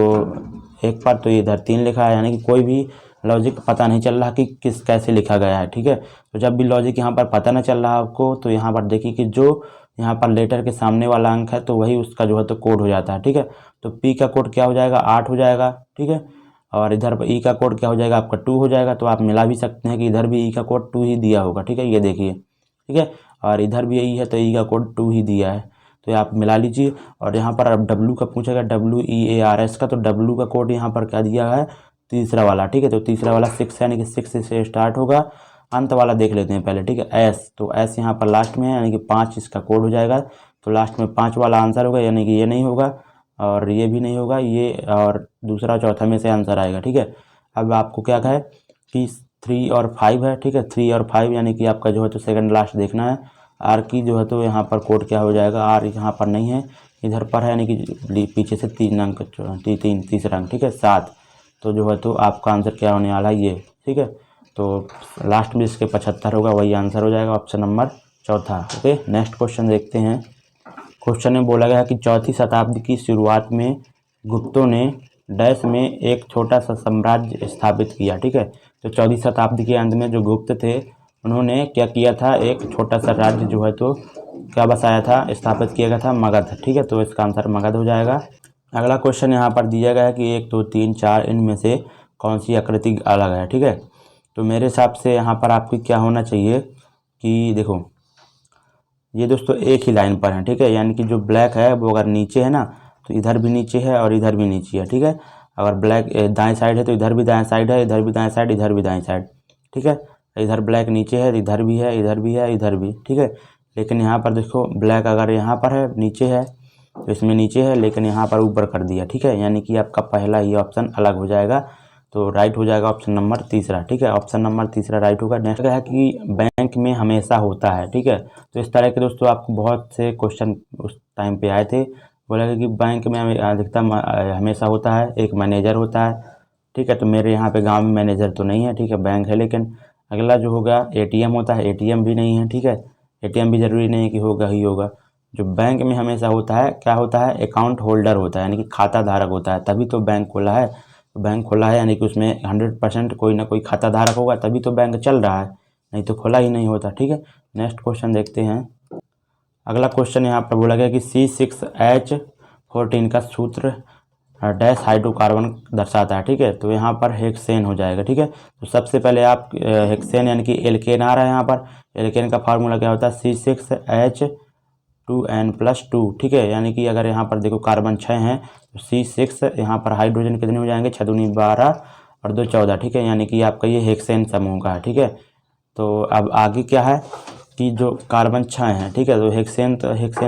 एक पर, तो इधर 3 लिखा है, यानी कि कोई भी लॉजिक पता नहीं चल रहा कि किस कैसे लिखा गया है। ठीक है, तो जब भी लॉजिक यहाँ पर पता नहीं चल रहा आपको, तो यहाँ पर देखिए कि जो यहाँ पर लेटर के सामने वाला अंक है तो वही उसका जो है तो कोड हो जाता है। ठीक है, तो पी का कोड क्या हो जाएगा 8 हो जाएगा। ठीक है, और इधर पर ई का कोड क्या हो जाएगा आपका 2 हो जाएगा। तो आप मिला भी सकते हैं कि इधर भी ई का कोड 2 ही दिया होगा। ठीक है, ये देखिए। ठीक है, और इधर भी ई है तो ई का कोड 2 ही दिया है, तो ये आप मिला लीजिए। और यहाँ पर अब डब्लू का पूछेगा, WEARS का, तो डब्लू का कोड यहाँ पर क्या दिया है तीसरा वाला। ठीक है, तो तीसरा वाला 6 है, यानी कि 6 से स्टार्ट होगा। अंत वाला देख लेते हैं पहले। ठीक है, एस, तो एस यहाँ पर लास्ट में है, यानी कि 5 इसका कोड हो जाएगा। तो लास्ट में 5 वाला आंसर होगा, यानी कि ये नहीं होगा और ये भी नहीं होगा, ये और दूसरा चौथा में से आंसर आएगा। ठीक है, अब आपको क्या है कि 3 और 5 है। ठीक है, 3 और 5 यानी कि आपका जो है तो सेकंड लास्ट देखना है। आर की जो है तो यहाँ पर कोड क्या हो जाएगा, आर यहाँ पर नहीं है, इधर पर है, यानी कि पीछे से 3 अंक, तीसरा अंक। ठीक है, 7, तो जो है तो आपका आंसर क्या होने वाला है ये। ठीक है, तो लास्ट में इसके 75 होगा, वही आंसर हो जाएगा, ऑप्शन नंबर चौथा। ओके, नेक्स्ट क्वेश्चन देखते हैं। क्वेश्चन में बोला गया है कि 4वीं शताब्दी की शुरुआत में गुप्तों ने डैश में एक छोटा सा साम्राज्य स्थापित किया। ठीक है, तो 14वीं शताब्दी के अंत में जो गुप्त थे उन्होंने क्या किया था, एक छोटा सा राज्य जो है तो क्या बसाया था, स्थापित किया गया था, मगध। ठीक है, तो इसका आंसर मगध हो जाएगा। अगला क्वेश्चन यहाँ पर दिया गया है कि 1 2 3 4 इनमें से कौन सी आकृति अलग है। ठीक है, तो मेरे हिसाब से यहाँ पर आपकी क्या होना चाहिए कि देखो ये दोस्तों एक ही लाइन पर है। ठीक है, यानी कि जो ब्लैक है वो अगर नीचे है ना तो इधर भी नीचे है और इधर भी नीचे है। ठीक है, अगर ब्लैक दाएं साइड है तो इधर भी दाएं साइड है, इधर भी दाएं साइड, इधर भी दाएं साइड। ठीक है, इधर ब्लैक नीचे है, इधर भी है, इधर भी है, इधर भी। ठीक है, लेकिन यहाँ पर देखो ब्लैक अगर यहाँ पर है नीचे है तो इसमें नीचे है, लेकिन यहाँ पर ऊपर कर दिया। ठीक है, यानी कि आपका पहला ही ऑप्शन अलग हो जाएगा, तो राइट हो जाएगा ऑप्शन नंबर तीसरा। ठीक है, ऑप्शन नंबर तीसरा राइट होगा। नेक्स्ट है कि बैंक में हमेशा होता है। ठीक है, तो इस तरह के दोस्तों आपको बहुत से क्वेश्चन उस टाइम पे आए थे। बोला कि बैंक में अधिकतम हमेशा होता है, एक मैनेजर होता है। ठीक है, तो मेरे यहाँ पे गांव में मैनेजर तो नहीं है, ठीक है, बैंक है। लेकिन अगला जो होगा एटीएम होता है, एटीएम भी नहीं है। ठीक है, एटीएम भी ज़रूरी नहीं है कि होगा ही होगा। जो बैंक में हमेशा होता है क्या होता है, अकाउंट होल्डर होता है, यानी कि खाता धारक होता है, तभी तो बैंक खोला है। तो बैंक खोला है यानी कि उसमें 100% कोई ना कोई खाता धारक होगा, तभी तो बैंक चल रहा है, नहीं तो खोला ही नहीं होता। ठीक है, नेक्स्ट क्वेश्चन देखते हैं। अगला क्वेश्चन यहाँ पर बोला गया कि C6H14 का सूत्र डैश हाइड्रोकार्बन दर्शाता है। ठीक है, तो यहाँ पर हेक्सेन हो जाएगा। ठीक है, तो सबसे पहले आप हेक्सेन यानी कि एल्केन आ रहा है। यहाँ पर एल्केन का फार्मूला क्या होता है, C6H2N+2। ठीक है, यानी कि अगर यहाँ पर देखो कार्बन 6 हैं तो C6 यहाँ पर हाइड्रोजन कितने हो जाएंगे, 6 दूनी 12 और 2 14। ठीक है, यानी कि आपका ये हेक्सेन समूह का है। ठीक है, तो अब आगे क्या है कि जो कार्बन 6 हैं, ठीक है, तो हेक्सेन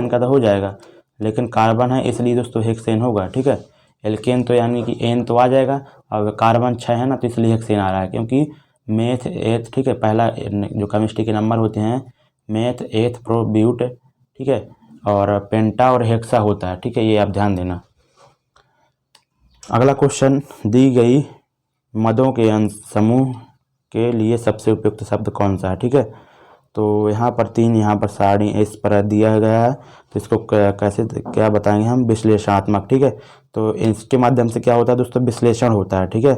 का तो हो जाएगा, लेकिन कार्बन है इसलिए दोस्तों हेक्सेन होगा। ठीक है, एल्केन तो यानी कि एन तो आ जाएगा, और कार्बन 6 है ना तो इसलिए हेक्सेन आ रहा है, क्योंकि मेथ एथ, ठीक है, पहला जो केमिस्ट्री के नंबर होते हैं मेथ एथ प्रो ब्यूट, ठीक है, और पेंटा और हेक्सा होता है। ठीक है, ये आप ध्यान देना। अगला क्वेश्चन, दी गई मदों के समूह के लिए सबसे उपयुक्त शब्द कौन सा है। ठीक है, तो यहाँ पर 3 यहाँ पर सारणी इस पर दिया गया है, तो इसको कैसे क्या बताएंगे हम, विश्लेषणात्मक। ठीक है, तो इसके माध्यम से क्या होता है दोस्तों, विश्लेषण होता है। ठीक है,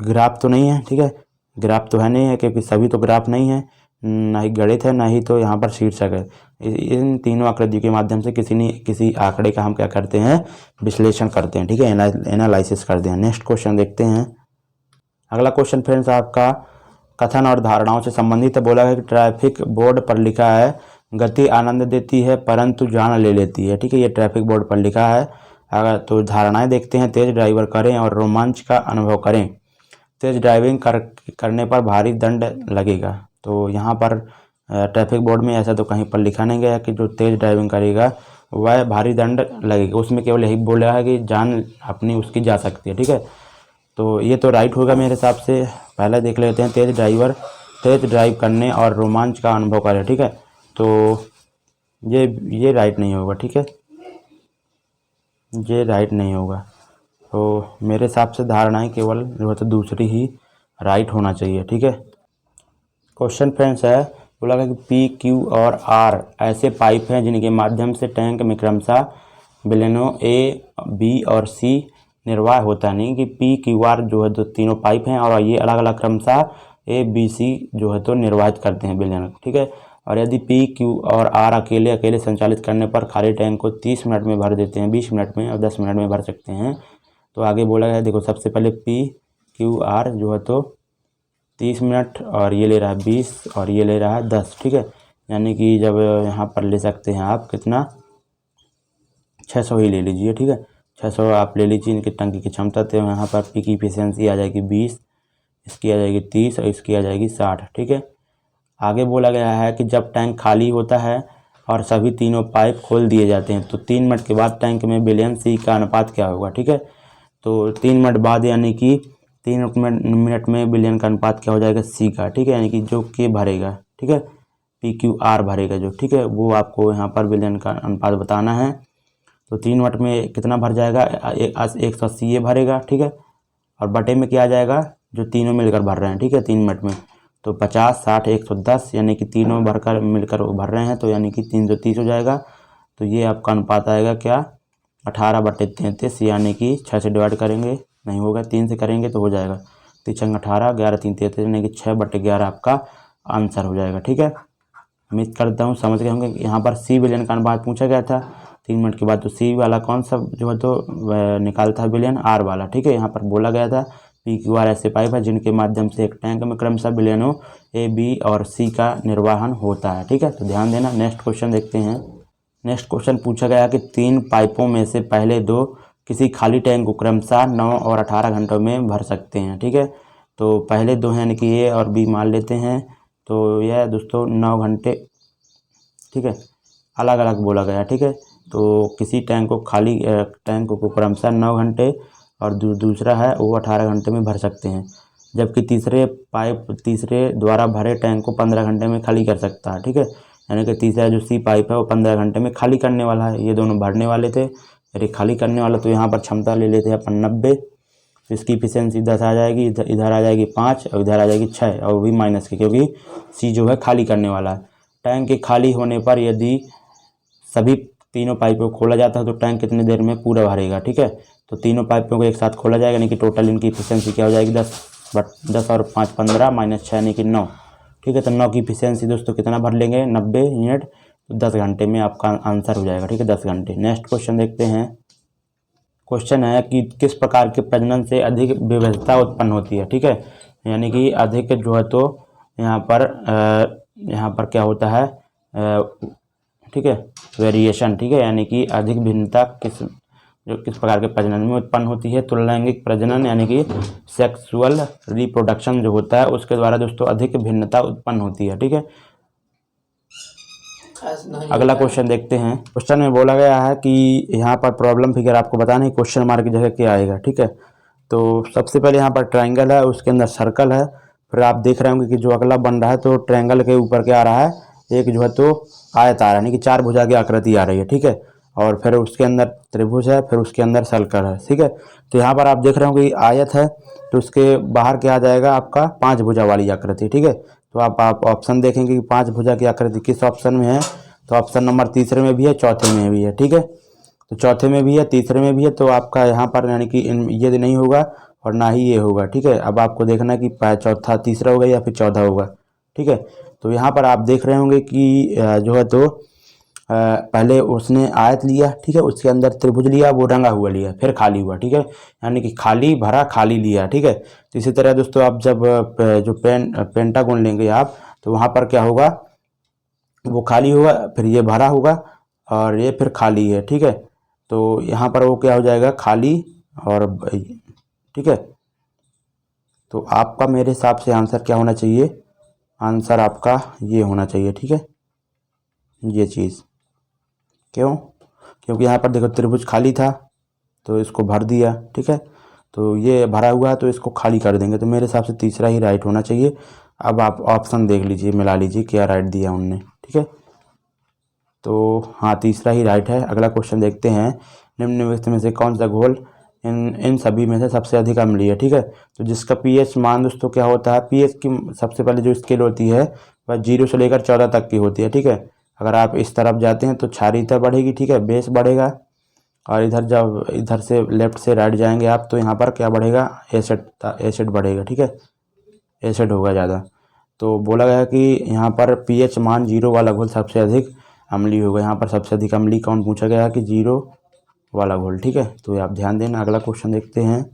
ग्राफ तो नहीं है। ठीक है, ग्राफ तो है नहीं है, क्योंकि सभी तो ग्राफ नहीं है, ना ही गणित है, ना ही तो यहाँ पर शीर्षक है। इन तीनों आकृतियों के माध्यम से किसी आंकड़े का हम क्या करते हैं, विश्लेषण करते हैं। ठीक है, एनालिसिस करते हैं। नेक्स्ट क्वेश्चन देखते हैं। अगला क्वेश्चन फ्रेंड्स आपका कथन और धारणाओं से संबंधित है। बोला है कि ट्रैफिक बोर्ड पर लिखा है, गति आनंद देती है परंतु जान ले लेती है। ठीक है, ये ट्रैफिक बोर्ड पर लिखा है। अगर तो धारणाएं देखते हैं, तेज ड्राइवर करें और रोमांच का अनुभव करें, तेज ड्राइविंग करने पर भारी दंड लगेगा। तो यहाँ पर ट्रैफिक बोर्ड में ऐसा तो कहीं पर लिखा नहीं गया कि जो तेज ड्राइविंग करेगा वह भारी दंड लगेगा, उसमें केवल यही बोला है कि जान अपनी उसकी जा सकती है। ठीक है, तो ये तो राइट होगा मेरे हिसाब से। पहले देख लेते हैं, तेज ड्राइव करने और रोमांच का अनुभव करें। ठीक है, तो ये राइट नहीं होगा। ठीक है, ये राइट नहीं होगा, तो मेरे हिसाब से धारणाएं केवल जो है तो दूसरी ही राइट होना चाहिए। ठीक है, क्वेश्चन फ्रेंड्स है, बोला कि P, Q और R ऐसे पाइप हैं जिनके माध्यम से टैंक में क्रमशः बिलियनों ए, बी और सी निर्वाह होता नहीं कि पी, क्यू, आर जो है तो तीनों पाइप हैं और ये अलग अलग क्रमशः ए, बी, सी जो है तो निर्वाहित करते हैं बिलियन, ठीक है। और यदि पी, क्यू और आर अकेले अकेले संचालित करने पर खाली टैंक को 30 मिनट में भर देते हैं, 20 मिनट में और 10 मिनट में भर सकते हैं। तो आगे बोला गया है, देखो सबसे पहले पी, क्यू, आर जो है तो 30 मिनट और ये ले रहा है 20 और ये ले रहा है 10, ठीक है। यानी कि जब यहाँ पर ले सकते हैं आप कितना 600 ही ले लीजिए, ठीक है। 600 आप ले लीजिए इनकी टंकी की क्षमता। तो यहाँ पर पी की इफिशियंसी आ जाएगी 20, इसकी आ जाएगी 30 और इसकी आ जाएगी 60, ठीक है। आगे बोला गया है कि जब टैंक खाली होता है और सभी तीनों पाइप खोल दिए जाते हैं तो 3 मिनट के बाद टैंक में बिलियन सी का अनुपात क्या होगा, ठीक है। तो 3 मिनट बाद यानी कि 3 मिनट में बिलियन का अनुपात क्या हो जाएगा, सी का, ठीक है। यानी कि जो के भरेगा, ठीक है, पी, क्यू, आर भरेगा जो, ठीक है, वो आपको यहाँ पर बिलियन का अनुपात बताना है। तो 3 मिनट में कितना भर जाएगा, 180 ये भरेगा, ठीक है। और बटे में क्या आ जाएगा, जो तीनों मिलकर भर रहे हैं, ठीक है, 3 मिनट में। तो 50, 60, 110 यानी कि तीनों भरकर मिलकर भर रहे हैं तो यानी कि 330 हो जाएगा। तो ये आपका अनुपात आएगा क्या, 18/33, यानी कि 6 से डिवाइड करेंगे नहीं होगा, 3 से करेंगे तो हो जाएगा 3 18, 11 3 33, यानी कि 6/11 आपका आंसर हो जाएगा, ठीक है। उम्मीद करता हूँ समझ गए होंगे। यहाँ पर सी बिलियन का अनुपात पूछा गया था 3 मिनट के बाद, तो सी वाला कौन सा जो है तो निकालता है बिलियन, आर वाला, ठीक है। यहाँ पर बोला गया था पी, क्यू, आर ऐसे पाइप है जिनके माध्यम से एक टैंक में क्रमशः बिलियनों ए, बी और सी का निर्वहन होता है, ठीक है। तो ध्यान देना। नेक्स्ट क्वेश्चन देखते हैं। नेक्स्ट क्वेश्चन पूछा गया कि 3 पाइपों में से पहले 2 किसी खाली टैंक को क्रमशः 9 और 18 घंटों में भर सकते हैं, ठीक है। तो पहले 2 हैं यानी कि ए और बी मान लेते हैं। तो यह दोस्तों 9 घंटे, ठीक है, अलग अलग बोला गया, ठीक है। तो किसी टैंक को खाली टैंक को क्रमशः 9 घंटे और दूसरा है वो 18 घंटे में भर सकते हैं, जबकि तीसरे द्वारा भरे टैंक को 15 घंटे में खाली कर सकता है, ठीक है। यानी कि तीसरा जो सी पाइप है वो 15 घंटे में खाली करने वाला है। ये दोनों भरने वाले थे, अरे खाली करने वाला। तो यहाँ पर क्षमता ले लेते हैं अपन 90, तो इसकी इफिशियंसी 10 आ जाएगी, इधर आ जाएगी 5 और इधर आ जाएगी 6 और वो भी माइनस की, क्योंकि सी जो है खाली करने वाला है। टैंक के खाली होने पर यदि सभी तीनों पाइपों को खोला जाता है तो टैंक कितनी देर में पूरा भरेगा, ठीक है। तो तीनों पाइपों को एक साथ खोला जाएगा, यानी कि टोटल इनकी इफिशियंसी क्या हो जाएगी, 10 और 5 15 माइनस 6 यानी कि 9, ठीक है। तो 9 की इफिशियंसी दोस्तों कितना भर लेंगे, 90 मिनट, तो 10 घंटे में आपका आंसर हो जाएगा, ठीक है, 10 घंटे। नेक्स्ट क्वेश्चन देखते हैं। क्वेश्चन है कि किस प्रकार के प्रजनन से अधिक विविधता उत्पन्न होती है, ठीक है। यानी कि अधिक जो है तो यहाँ पर क्या होता है, ठीक है, वेरिएशन, ठीक है। यानी कि अधिक भिन्नता किस प्रकार के प्रजनन में उत्पन्न होती है। तुल्यलैंगिक प्रजनन यानी कि सेक्सुअल रिप्रोडक्शन जो होता है उसके द्वारा दोस्तों अधिक भिन्नता उत्पन्न होती है, ठीक है। अगला क्वेश्चन देखते हैं। क्वेश्चन में बोला गया है कि यहाँ पर प्रॉब्लम फिगर आपको बताना है, क्वेश्चन मार्क की जगह क्या आएगा, ठीक है। तो सबसे पहले यहाँ पर ट्रायंगल है, उसके अंदर सर्कल है। फिर आप देख रहे होंगे कि जो अगला बन रहा है तो ट्रायंगल के ऊपर क्या आ रहा है, एक जो है तो आयत आ रहा है, यानी कि 4 भुजा की आकृति आ रही है, ठीक है। और फिर उसके अंदर त्रिभुज है, फिर उसके अंदर सर्कल है, ठीक है। तो यहाँ पर आप देख रहे होंगे कि आयत है तो उसके बाहर क्या आ जाएगा आपका 5 भुजा वाली आकृति, ठीक है। तो आप ऑप्शन देखेंगे कि 5 भुजा की आकृति किस ऑप्शन में है, तो ऑप्शन नंबर तीसरे में भी है, चौथे में भी है, ठीक है। तो चौथे में भी है, तीसरे में भी है, तो आपका यहाँ पर यानी कि ये नहीं होगा और ना ही ये होगा, ठीक है। अब आपको देखना है कि चौथा तीसरा होगा या फिर चौथा होगा, ठीक है। तो यहाँ पर आप देख रहे होंगे कि जो है तो पहले उसने आयत लिया, ठीक है, उसके अंदर त्रिभुज लिया, वो रंगा हुआ लिया, फिर खाली हुआ, ठीक है। यानी कि खाली भरा खाली लिया, ठीक है। तो इसी तरह दोस्तों आप जब जो पेंटागोन लेंगे आप, तो वहाँ पर क्या होगा, वो खाली होगा, फिर ये भरा होगा और ये फिर खाली है, ठीक है। तो यहाँ पर वो क्या हो जाएगा, खाली और, ठीक है। तो आपका मेरे हिसाब से आंसर क्या होना चाहिए, आंसर आपका ये होना चाहिए, ठीक है, ये चीज़। क्यों, क्योंकि यहाँ पर देखो त्रिभुज खाली था तो इसको भर दिया, ठीक है। तो ये भरा हुआ है तो इसको खाली कर देंगे, तो मेरे हिसाब से तीसरा ही राइट होना चाहिए। अब आप ऑप्शन देख लीजिए, मिला लीजिए क्या राइट दिया उनने, ठीक है। तो हाँ, तीसरा ही राइट है। अगला क्वेश्चन देखते हैं। निम्नलिखित में से कौन सा घोल इन सभी में से सबसे अधिक अम्लीय है, ठीक है। तो जिसका पीएच मान दोस्तों क्या होता है, पीएच की सबसे पहले जो स्केल होती है वह 0 से लेकर 14 तक की होती है, ठीक है। अगर आप इस तरफ जाते हैं तो क्षारीयता बढ़ेगी, ठीक है, बेस बढ़ेगा। और इधर जब इधर से लेफ़्ट से राइट जाएंगे आप तो यहाँ पर क्या बढ़ेगा, एसिड बढ़ेगा, ठीक है, एसिड होगा ज़्यादा। तो बोला गया कि यहाँ पर pH मान 0 वाला घोल सबसे अधिक अम्लीय होगा। यहाँ पर सबसे अधिक अम्लीय कौन पूछा गया है कि 0 वाला घोल, ठीक है। तो आप ध्यान देना। अगला क्वेश्चन देखते हैं।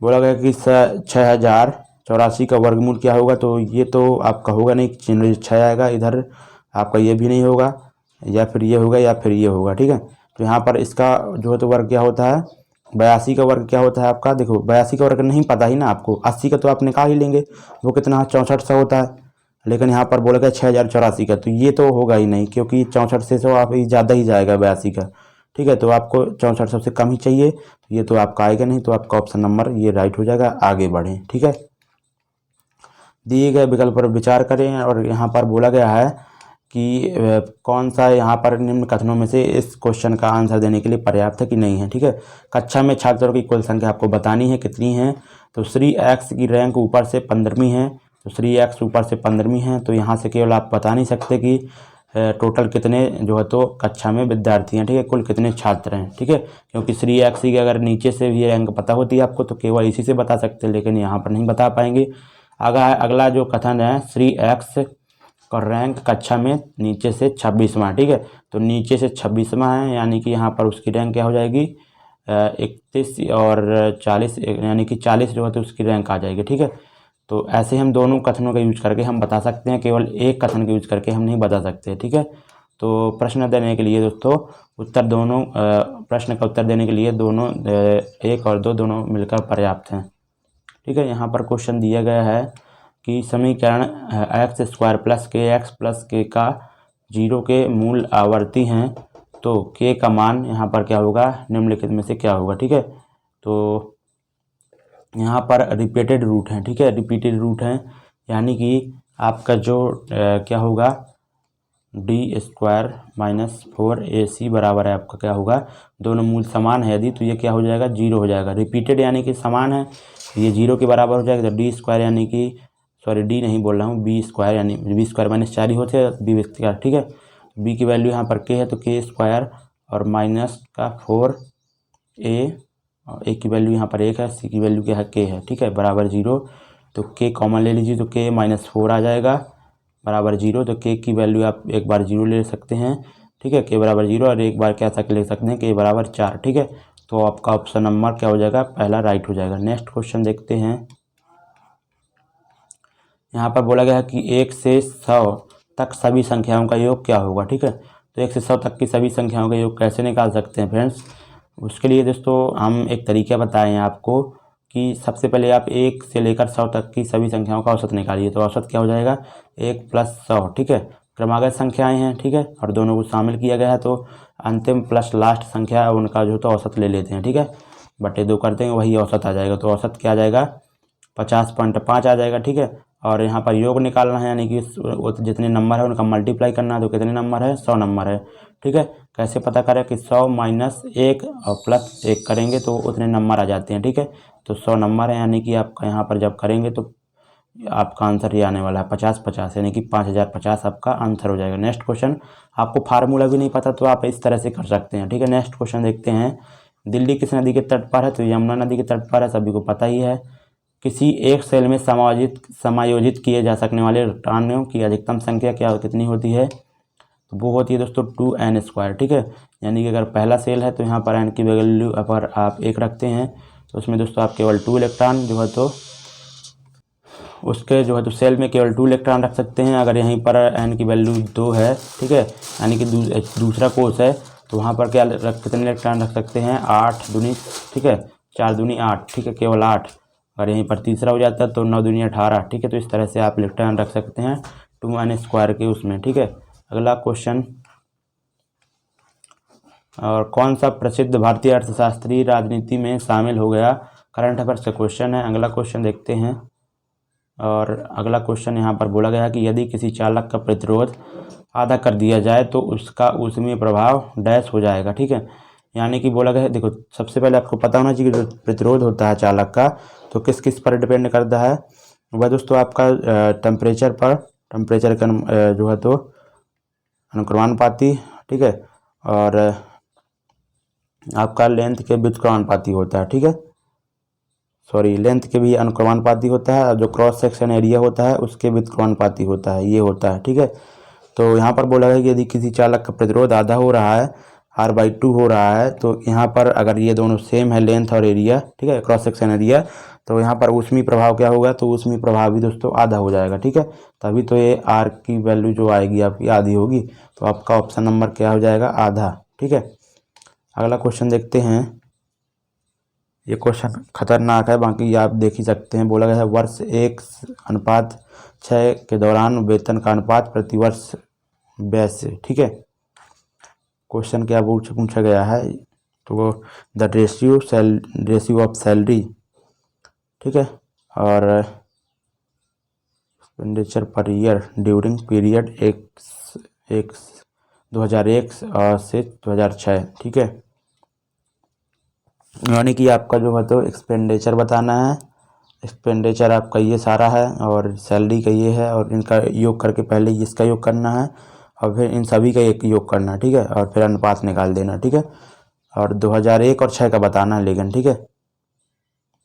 बोला गया कि 6084 का वर्गमूल क्या होगा। तो ये तो आपका होगा नहीं, चिन्ह 6 आएगा, इधर आपका ये भी नहीं होगा, या फिर ये होगा या फिर ये होगा, ठीक है। तो यहाँ पर इसका जो है तो वर्ग क्या होता है, 82 का वर्ग क्या होता है आपका, देखो 82 का वर्ग नहीं पता ही ना आपको, 80 का तो आप निकाल ही लेंगे, वो कितना 6400 होता है। लेकिन यहाँ पर बोला गया 6084 का, तो ये तो होगा ही नहीं, क्योंकि 6400 आप ज़्यादा ही जाएगा 82 का, ठीक है। तो आपको 6400 से कम ही चाहिए, तो ये तो आपका आएगा नहीं, तो आपका ऑप्शन नंबर ये राइट हो जाएगा। आगे बढ़ें, ठीक है। दिए गए विकल्प पर विचार करें, और यहाँ पर बोला गया है कि कौन सा यहाँ पर निम्न कथनों में से इस क्वेश्चन का आंसर देने के लिए पर्याप्त है कि नहीं है, ठीक है। कक्षा में छात्रों की कुल संख्या आपको बतानी है कितनी है। तो श्री एक्स की रैंक ऊपर से 15वीं है, तो श्री एक्स ऊपर से 15वीं है, तो यहाँ से केवल आप बता नहीं सकते कि टोटल कितने जो है तो कक्षा में विद्यार्थी हैं, ठीक है, कुल कितने छात्र हैं, ठीक है। क्योंकि श्री एक्स की अगर नीचे से भी रैंक पता होती है आपको तो केवल इसी से बता सकते हैं, लेकिन यहाँ पर नहीं बता पाएंगे। अगला जो कथन है, श्री एक्स का रैंक कक्षा में नीचे से 26वां, ठीक है। तो नीचे से 26वां है, यानी कि यहाँ पर उसकी रैंक क्या हो जाएगी 31 और 40, यानी कि 40 जो है तो उसकी रैंक आ जाएगी, ठीक है। तो ऐसे हम दोनों कथनों का यूज करके हम बता सकते हैं, केवल एक कथन का यूज करके हम नहीं बता सकते, ठीक है। तो प्रश्न देने के लिए दोस्तों उत्तर दोनों प्रश्न का उत्तर देने के लिए दोनों 1 और 2 दोनों मिलकर पर्याप्त हैं, ठीक है। यहाँ पर क्वेश्चन दिया गया है कि समीकरण x² प्लस के एक्स प्लस के का 0 के मूल आवर्ती हैं, तो k का मान यहाँ पर क्या होगा, निम्नलिखित में से क्या होगा, ठीक है। तो यहाँ पर रिपीटेड रूट हैं, ठीक है, रिपीटेड रूट हैं, यानी कि आपका जो क्या होगा d² - 4ac बराबर है आपका क्या होगा, दोनों मूल समान है यदि, तो ये क्या हो जाएगा 0 हो जाएगा। रिपीटेड यानी कि समान है, ये 0 के बराबर हो जाएगा। तो d² यानी कि सॉरी डी नहीं बोल रहा हूँ, b² यानी b² - 4 ही होते हैं b², ठीक है। b की वैल्यू यहाँ पर k है, तो k² और माइनस का 4a, और a की वैल्यू यहाँ पर 1 है, c की वैल्यू क्या है k है, ठीक है, बराबर 0। तो k कॉमन ले लीजिए, तो k - 4 आ जाएगा बराबर 0। तो k की वैल्यू आप एक बार 0 ले सकते हैं, ठीक है, k बराबर 0, और एक बार क्या ले सकते हैं k बराबर 4, ठीक है। तो आपका ऑप्शन नंबर क्या हो जाएगा, पहला राइट हो जाएगा। नेक्स्ट क्वेश्चन देखते हैं। यहाँ पर बोला गया है कि 1 से 100 तक सभी संख्याओं का योग क्या होगा, ठीक है। तो 1 से 100 तक की सभी संख्याओं का योग कैसे निकाल सकते हैं फ्रेंड्स। उसके लिए दोस्तों हम एक तरीका बताए हैं आपको कि सबसे पहले आप 1 से लेकर 100 तक की सभी संख्याओं का औसत निकालिए। तो औसत क्या हो जाएगा 1 + 100, ठीक है। क्रमागत संख्याएँ हैं, ठीक है, और दोनों को शामिल किया गया है, तो अंतिम प्लस लास्ट संख्या उनका जो तो औसत ले लेते हैं, ठीक है, बटे 2 कर देंगे, वही औसत आ जाएगा। तो औसत क्या आ जाएगा 50.5 आ जाएगा, ठीक है। और यहाँ पर योग निकालना है, यानी कि जितने नंबर है उनका मल्टीप्लाई करना है, तो कितने नंबर है 100 नंबर है, ठीक है। कैसे पता करें कि 100 - 1 और +1 करेंगे तो उतने नंबर आ जाते हैं, ठीक है। तो 100 नंबर है, यानी कि आपका यहाँ पर जब करेंगे तो आपका आंसर ये आने वाला है 50 यानी कि 5050 आपका आंसर हो जाएगा। नेक्स्ट क्वेश्चन, आपको फार्मूला भी नहीं पता तो आप इस तरह से कर सकते हैं, ठीक है। नेक्स्ट क्वेश्चन देखते हैं। दिल्ली किस नदी के तट पर है, तो यमुना नदी के तट पर है, सभी को पता ही है। किसी एक सेल में समायोजित किए जा सकने वाले इलेक्ट्रॉनों की अधिकतम संख्या क्या कितनी होती है, तो वो होती है दोस्तों 2n², ठीक है। यानी कि अगर पहला सेल है तो यहाँ पर n की वैल्यू पर आप 1 रखते हैं, तो उसमें दोस्तों आप केवल 2 इलेक्ट्रॉन जो है तो उसके जो है तो सेल में केवल 2 इलेक्ट्रॉन रख सकते हैं। अगर यहीं पर n की वैल्यू 2 है, ठीक है, यानी कि दूसरा कोर्स है, तो वहाँ पर क्या कितने इलेक्ट्रॉन रख सकते हैं 8 दूनी, ठीक है, 4 दूनी 8, ठीक है, केवल 8। अगर यहीं पर तीसरा हो जाता है तो 9 दूनी 18, ठीक है। तो इस तरह से आप इलेक्ट्रॉन रख सकते हैं 2n² के उसमें, ठीक है। अगला क्वेश्चन, और कौन सा प्रसिद्ध भारतीय अर्थशास्त्री राजनीति में शामिल हो गया, करंट अफेयर्स का क्वेश्चन है। अगला क्वेश्चन देखते हैं। और अगला क्वेश्चन यहाँ पर बोला गया है कि यदि किसी चालक का प्रतिरोध आधा कर दिया जाए तो उसका उसमें प्रभाव डैश हो जाएगा, ठीक है। यानी कि बोला गया है, देखो सबसे पहले आपको पता होना चाहिए कि जो प्रतिरोध होता है चालक का तो किस किस पर डिपेंड करता है, वह दोस्तों आपका टेम्परेचर पर, टेम्परेचर का जो है तो अनुक्रमानुपाती, ठीक है, और आपका लेंथ के व्युत्क्रमानुपाती होता है, ठीक है। सॉरी, लेंथ के भी अनुक्रमानुपाती होता है और जो क्रॉस सेक्शन एरिया होता है उसके व्युत्क्रमानुपाती होता है, ये होता है, ठीक है। तो यहाँ पर बोला है कि यदि किसी चालक का प्रतिरोध आधा हो रहा है, R/2 हो रहा है, तो यहाँ पर अगर ये दोनों सेम है लेंथ और एरिया, ठीक है, क्रॉस सेक्शन एरिया, तो यहाँ पर ऊष्मीय प्रभाव क्या होगा, तो ऊष्मीय प्रभाव भी दोस्तों आधा हो जाएगा, ठीक है। तभी तो ये R की वैल्यू जो आएगी आपकी आधी होगी, तो आपका ऑप्शन नंबर क्या हो जाएगा, आधा, ठीक है। अगला क्वेश्चन देखते हैं। ये क्वेश्चन खतरनाक है, बाकी आप देख ही सकते हैं। बोला गया है वर्ष 1:6 के दौरान वेतन का अनुपात प्रतिवर्ष व्यय से, ठीक है। क्वेश्चन क्या पूछा गया है, तो द रेशियो ऑफ सैलरी, ठीक है, और expenditure per year during period 2001 से 2006, ठीक है। यानी कि आपका जो है तो एक्सपेंडिचर बताना है। एक्सपेंडिचर आपका ये सारा है और सैलरी का ये है, और इनका योग करके पहले इसका योग करना है और फिर इन सभी का एक योग करना है, ठीक है, और फिर अनुपात निकाल देना, ठीक है। और 2001 और 6 का बताना है लेकिन, ठीक है,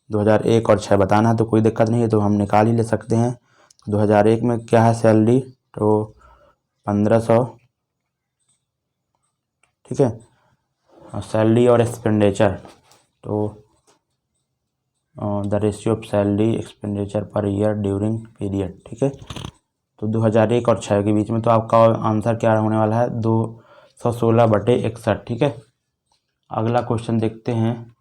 2001 और 6 बताना है तो कोई दिक्कत नहीं है, तो हम निकाल ही ले सकते हैं। 2001 में क्या है सैलरी, तो 1500, ठीक है, और सैलरी और एक्सपेंडिचर, तो the ratio of salary expenditure per year during period, ठीक है। तो 2001 और 6 के बीच में, तो आपका आंसर क्या होने वाला है, 216/61, ठीक है। अगला क्वेश्चन देखते हैं।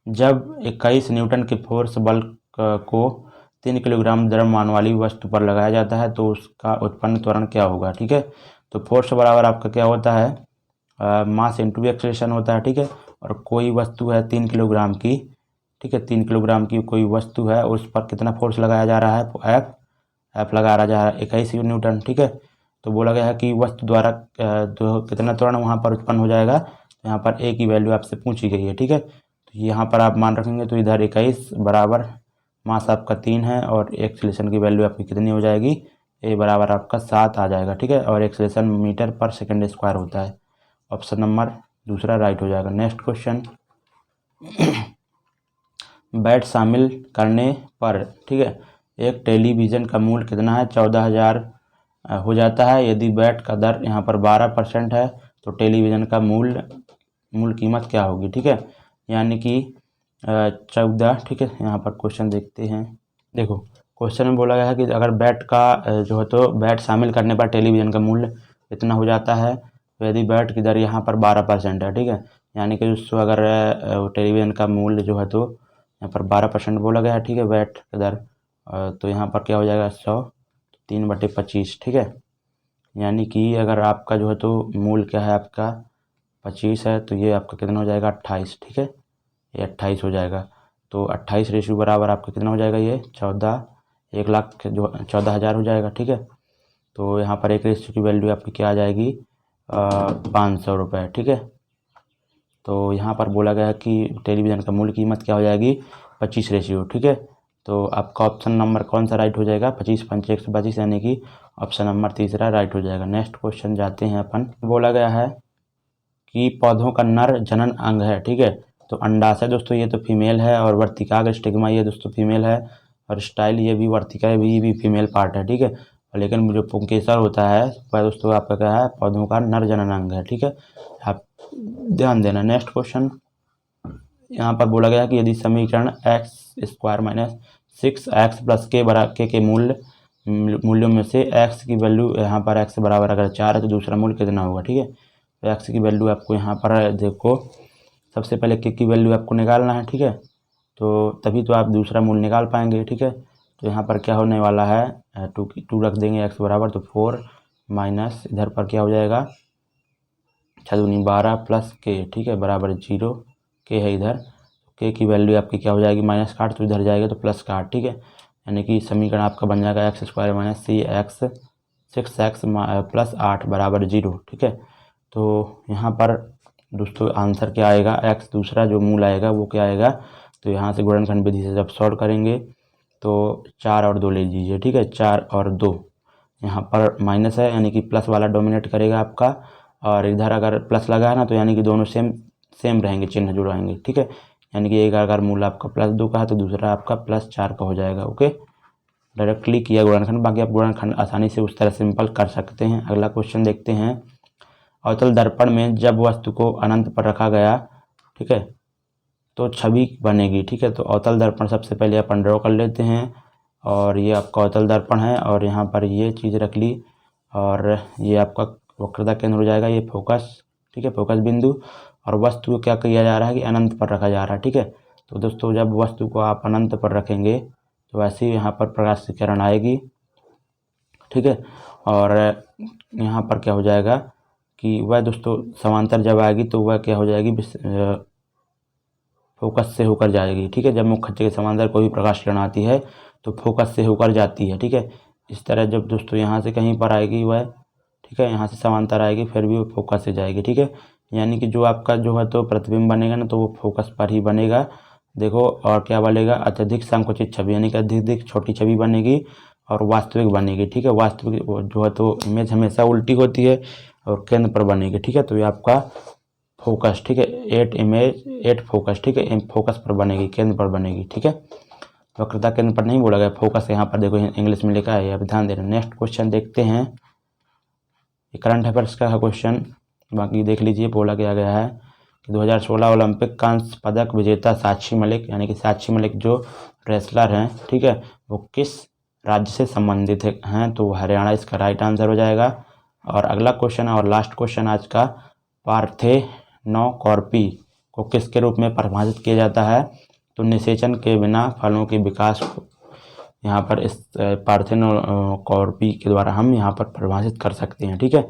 जब 21 न्यूटन के फोर्स बल को 3 किलोग्राम द्रव्यमान वाली वस्तु पर लगाया जाता है तो उसका उत्पन्न त्वरण क्या होगा, ठीक है। तो फोर्स बराबर आपका क्या होता है, मास इंटू एक्सेलरेशन होता है, ठीक है। और कोई वस्तु है 3 किलोग्राम की, ठीक है, 3 किलोग्राम की कोई वस्तु है, उस पर कितना फोर्स लगाया जा रहा है, एफ लगाया जा रहा है 21 न्यूटन, ठीक है। तो बोला गया है कि वस्तु द्वारा कितना त्वरण वहाँ पर उत्पन्न हो जाएगा, तो यहाँ पर ए की वैल्यू आपसे पूछी गई है, ठीक है। तो यहाँ पर आप मान रखेंगे, तो इधर 21 बराबर मास आपका 3 है और एक्सेलरेशन की वैल्यू आपकी कितनी हो जाएगी, ए बराबर आपका 7 आ जाएगा, ठीक है। और एक्सेलरेशन मीटर पर सेकेंड स्क्वायर होता है। ऑप्शन नंबर दूसरा राइट हो जाएगा। नेक्स्ट क्वेश्चन, बैट शामिल करने पर, ठीक है, एक टेलीविज़न का मूल्य कितना है, 14,000 हो जाता है। यदि बैट का दर यहाँ पर 12% है तो टेलीविज़न का मूल कीमत क्या होगी, ठीक है, यानी कि 14, ठीक है। यहाँ पर क्वेश्चन देखते हैं। देखो क्वेश्चन में बोला गया है कि अगर बैट का जो है तो बैट शामिल करने पर टेलीविज़न का मूल्य कितना हो जाता है, तो यदि बैट की दर यहाँ पर 12% है, ठीक है, यानी कि दोस्तों अगर टेलीविज़न का मूल्य जो है तो यहाँ पर 12% बोला गया है, ठीक है, बैट की दर, तो यहाँ पर क्या हो जाएगा 100, 3/25, ठीक है। यानी कि अगर आपका जो है तो मूल क्या है आपका 25 है, तो ये आपका कितना हो जाएगा 28, ठीक है, ये 28 हो जाएगा। तो 28 रेशियो बराबर आपका कितना हो जाएगा, ये 1 लाख जो 14,000 हो जाएगा, ठीक है। तो यहाँ पर एक रेशियो की वैल्यू आपकी क्या आ जाएगी, 500 रुपये, ठीक है। तो यहाँ पर बोला गया है कि टेलीविज़न का मूल कीमत क्या हो जाएगी, 25 रेशियो, ठीक है। तो आपका ऑप्शन नंबर कौन सा राइट हो जाएगा, 25 पंचे 125, यानी कि ऑप्शन नंबर तीसरा राइट हो जाएगा। नेक्स्ट क्वेश्चन जाते हैं अपन। बोला गया है कि पौधों का नर जनन अंग है, ठीक है। तो अंडाशय दोस्तों ये तो फीमेल है, और वर्तिकाग्र स्टिग्मा ये दोस्तों फीमेल है, और स्टाइल ये भी वर्तिका भी फीमेल पार्ट है, ठीक है। लेकिन जो पुंकेसर होता है वह दोस्तों आपका क्या है, पौधों का नर जनन अंग है, ठीक है, आप ध्यान देना। नेक्स्ट क्वेश्चन, यहाँ पर बोला गया है कि यदि समीकरण x² - 6x + k मूल्यों में से x की वैल्यू यहाँ पर x बराबर अगर 4 है तो दूसरा मूल्य कितना होगा, ठीक है। तो x की वैल्यू आपको यहाँ पर देखो, सबसे पहले k की वैल्यू आपको निकालना है, ठीक है, तो तभी तो आप दूसरा मूल्य निकाल पाएंगे, ठीक है। तो यहाँ पर क्या होने वाला है, 2 रख देंगे x बराबर, तो 4 माइनस इधर पर क्या हो जाएगा 6×2 12 + k, ठीक है, बराबर 0, k है इधर, k की वैल्यू आपकी क्या हो जाएगी, माइनस का 8 तो इधर जाएगा तो प्लस का 8, ठीक है। यानी कि समीकरण आपका बन जाएगा x² - 6x + 8 बराबर 0, ठीक है। तो यहाँ पर दोस्तों आंसर क्या आएगा, x दूसरा जो मूल आएगा वो क्या आएगा, तो यहाँ से गुणनखंड विधि से जब सॉल्व करेंगे तो 4 और 2 ले लीजिए, ठीक है, 4 और 2, यहाँ पर माइनस है यानी कि प्लस वाला डोमिनेट करेगा आपका, और इधर अगर प्लस लगा है ना तो यानी कि दोनों सेम रहेंगे, चिन्ह जो रहेंगे, ठीक है। यानी कि एक अगर मूल आपका +2 का है तो दूसरा आपका +4 का हो जाएगा। ओके, डायरेक्टली किया गुणनखंड, बाकी आप गुणनखंड आसानी से उस तरह सिंपल कर सकते हैं। अगला क्वेश्चन देखते हैं। अवतल दर्पण में जब वस्तु को अनंत पर रखा गया, ठीक है, तो छवि बनेगी, ठीक है। तो अवतल दर्पण सबसे पहले अपन ड्रॉ कर लेते हैं, और ये आपका अवतल दर्पण है, और यहाँ पर ये चीज़ रख ली, और ये आपका वक्रता केंद्र हो जाएगा, ये फोकस, ठीक है, फोकस बिंदु। और वस्तु को क्या किया जा रहा है कि अनंत पर रखा जा रहा है, ठीक है। तो दोस्तों जब वस्तु को आप अनंत पर रखेंगे तो वैसे ही यहाँ पर प्रकाश की किरण आएगी, ठीक है। और यहाँ पर क्या हो जाएगा कि वह दोस्तों समांतर जब आएगी तो वह क्या हो जाएगी, फोकस से होकर जाएगी, ठीक है। जब मुख्य अक्ष के समांतर कोई भी प्रकाश किरण आती है तो फोकस से होकर जाती है, ठीक है। इस तरह जब दोस्तों यहाँ से कहीं पर आएगी वह, ठीक है, यहाँ से समांतर आएगी, फिर भी वो फोकस से जाएगी, ठीक है। यानी कि जो आपका जो है तो प्रतिबिंब बनेगा ना, तो वो फोकस पर ही बनेगा। देखो, और क्या बनेगा, अत्यधिक संकुचित छवि, यानी कि अत्यधिक छोटी छवि बनेगी और वास्तविक बनेगी, ठीक है। वास्तविक जो है तो इमेज हमेशा उल्टी होती है और केंद्र पर बनेगी, ठीक है। तो ये आपका फोकस, ठीक है, 8 फोकस, ठीक है, फोकस पर बनेगी, केंद्र पर बनेगी, ठीक है। वक्रता केंद्र पर नहीं बोला गया, फोकस यहाँ पर देखो इंग्लिश में लिखा है, आप ध्यान देना। नेक्स्ट क्वेश्चन देखते हैं, करंट अफेयर्स का है क्वेश्चन, बाकी देख लीजिए। बोला गया है कि 2016 ओलंपिक कांस्य पदक विजेता साक्षी मलिक, यानी कि साक्षी मलिक जो रेसलर हैं, ठीक है, वो किस राज्य से संबंधित हैं, तो हरियाणा इसका राइट आंसर हो जाएगा। और अगला क्वेश्चन और लास्ट क्वेश्चन आज का, पार्थेनोकॉर्पी को किसके रूप में परिभाषित किया जाता है, तो निषेचन के बिना फलों के विकास को यहाँ पर इस पार्थेनोकॉर्पी के द्वारा हम यहाँ पर परिभाषित कर सकते हैं, ठीक है।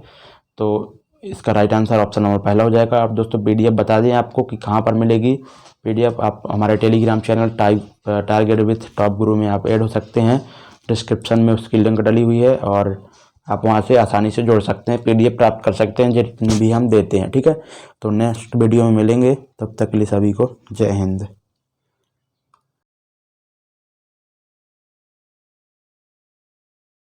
तो इसका राइट आंसर ऑप्शन नंबर पहला हो जाएगा। अब दोस्तों PDF बता दें आपको कि कहाँ पर मिलेगी। PDF आप हमारे Telegram channel target with top गुरु में आप ऐड हो सकते हैं, डिस्क्रिप्शन में उसकी लिंक डली हुई है, और आप वहाँ से आसानी से जोड़ सकते हैं, PDF प्राप्त कर सकते हैं जितनी भी हम देते हैं, ठीक है। तो नेक्स्ट वीडियो में मिलेंगे, तब तक के लिए सभी को जय हिंद।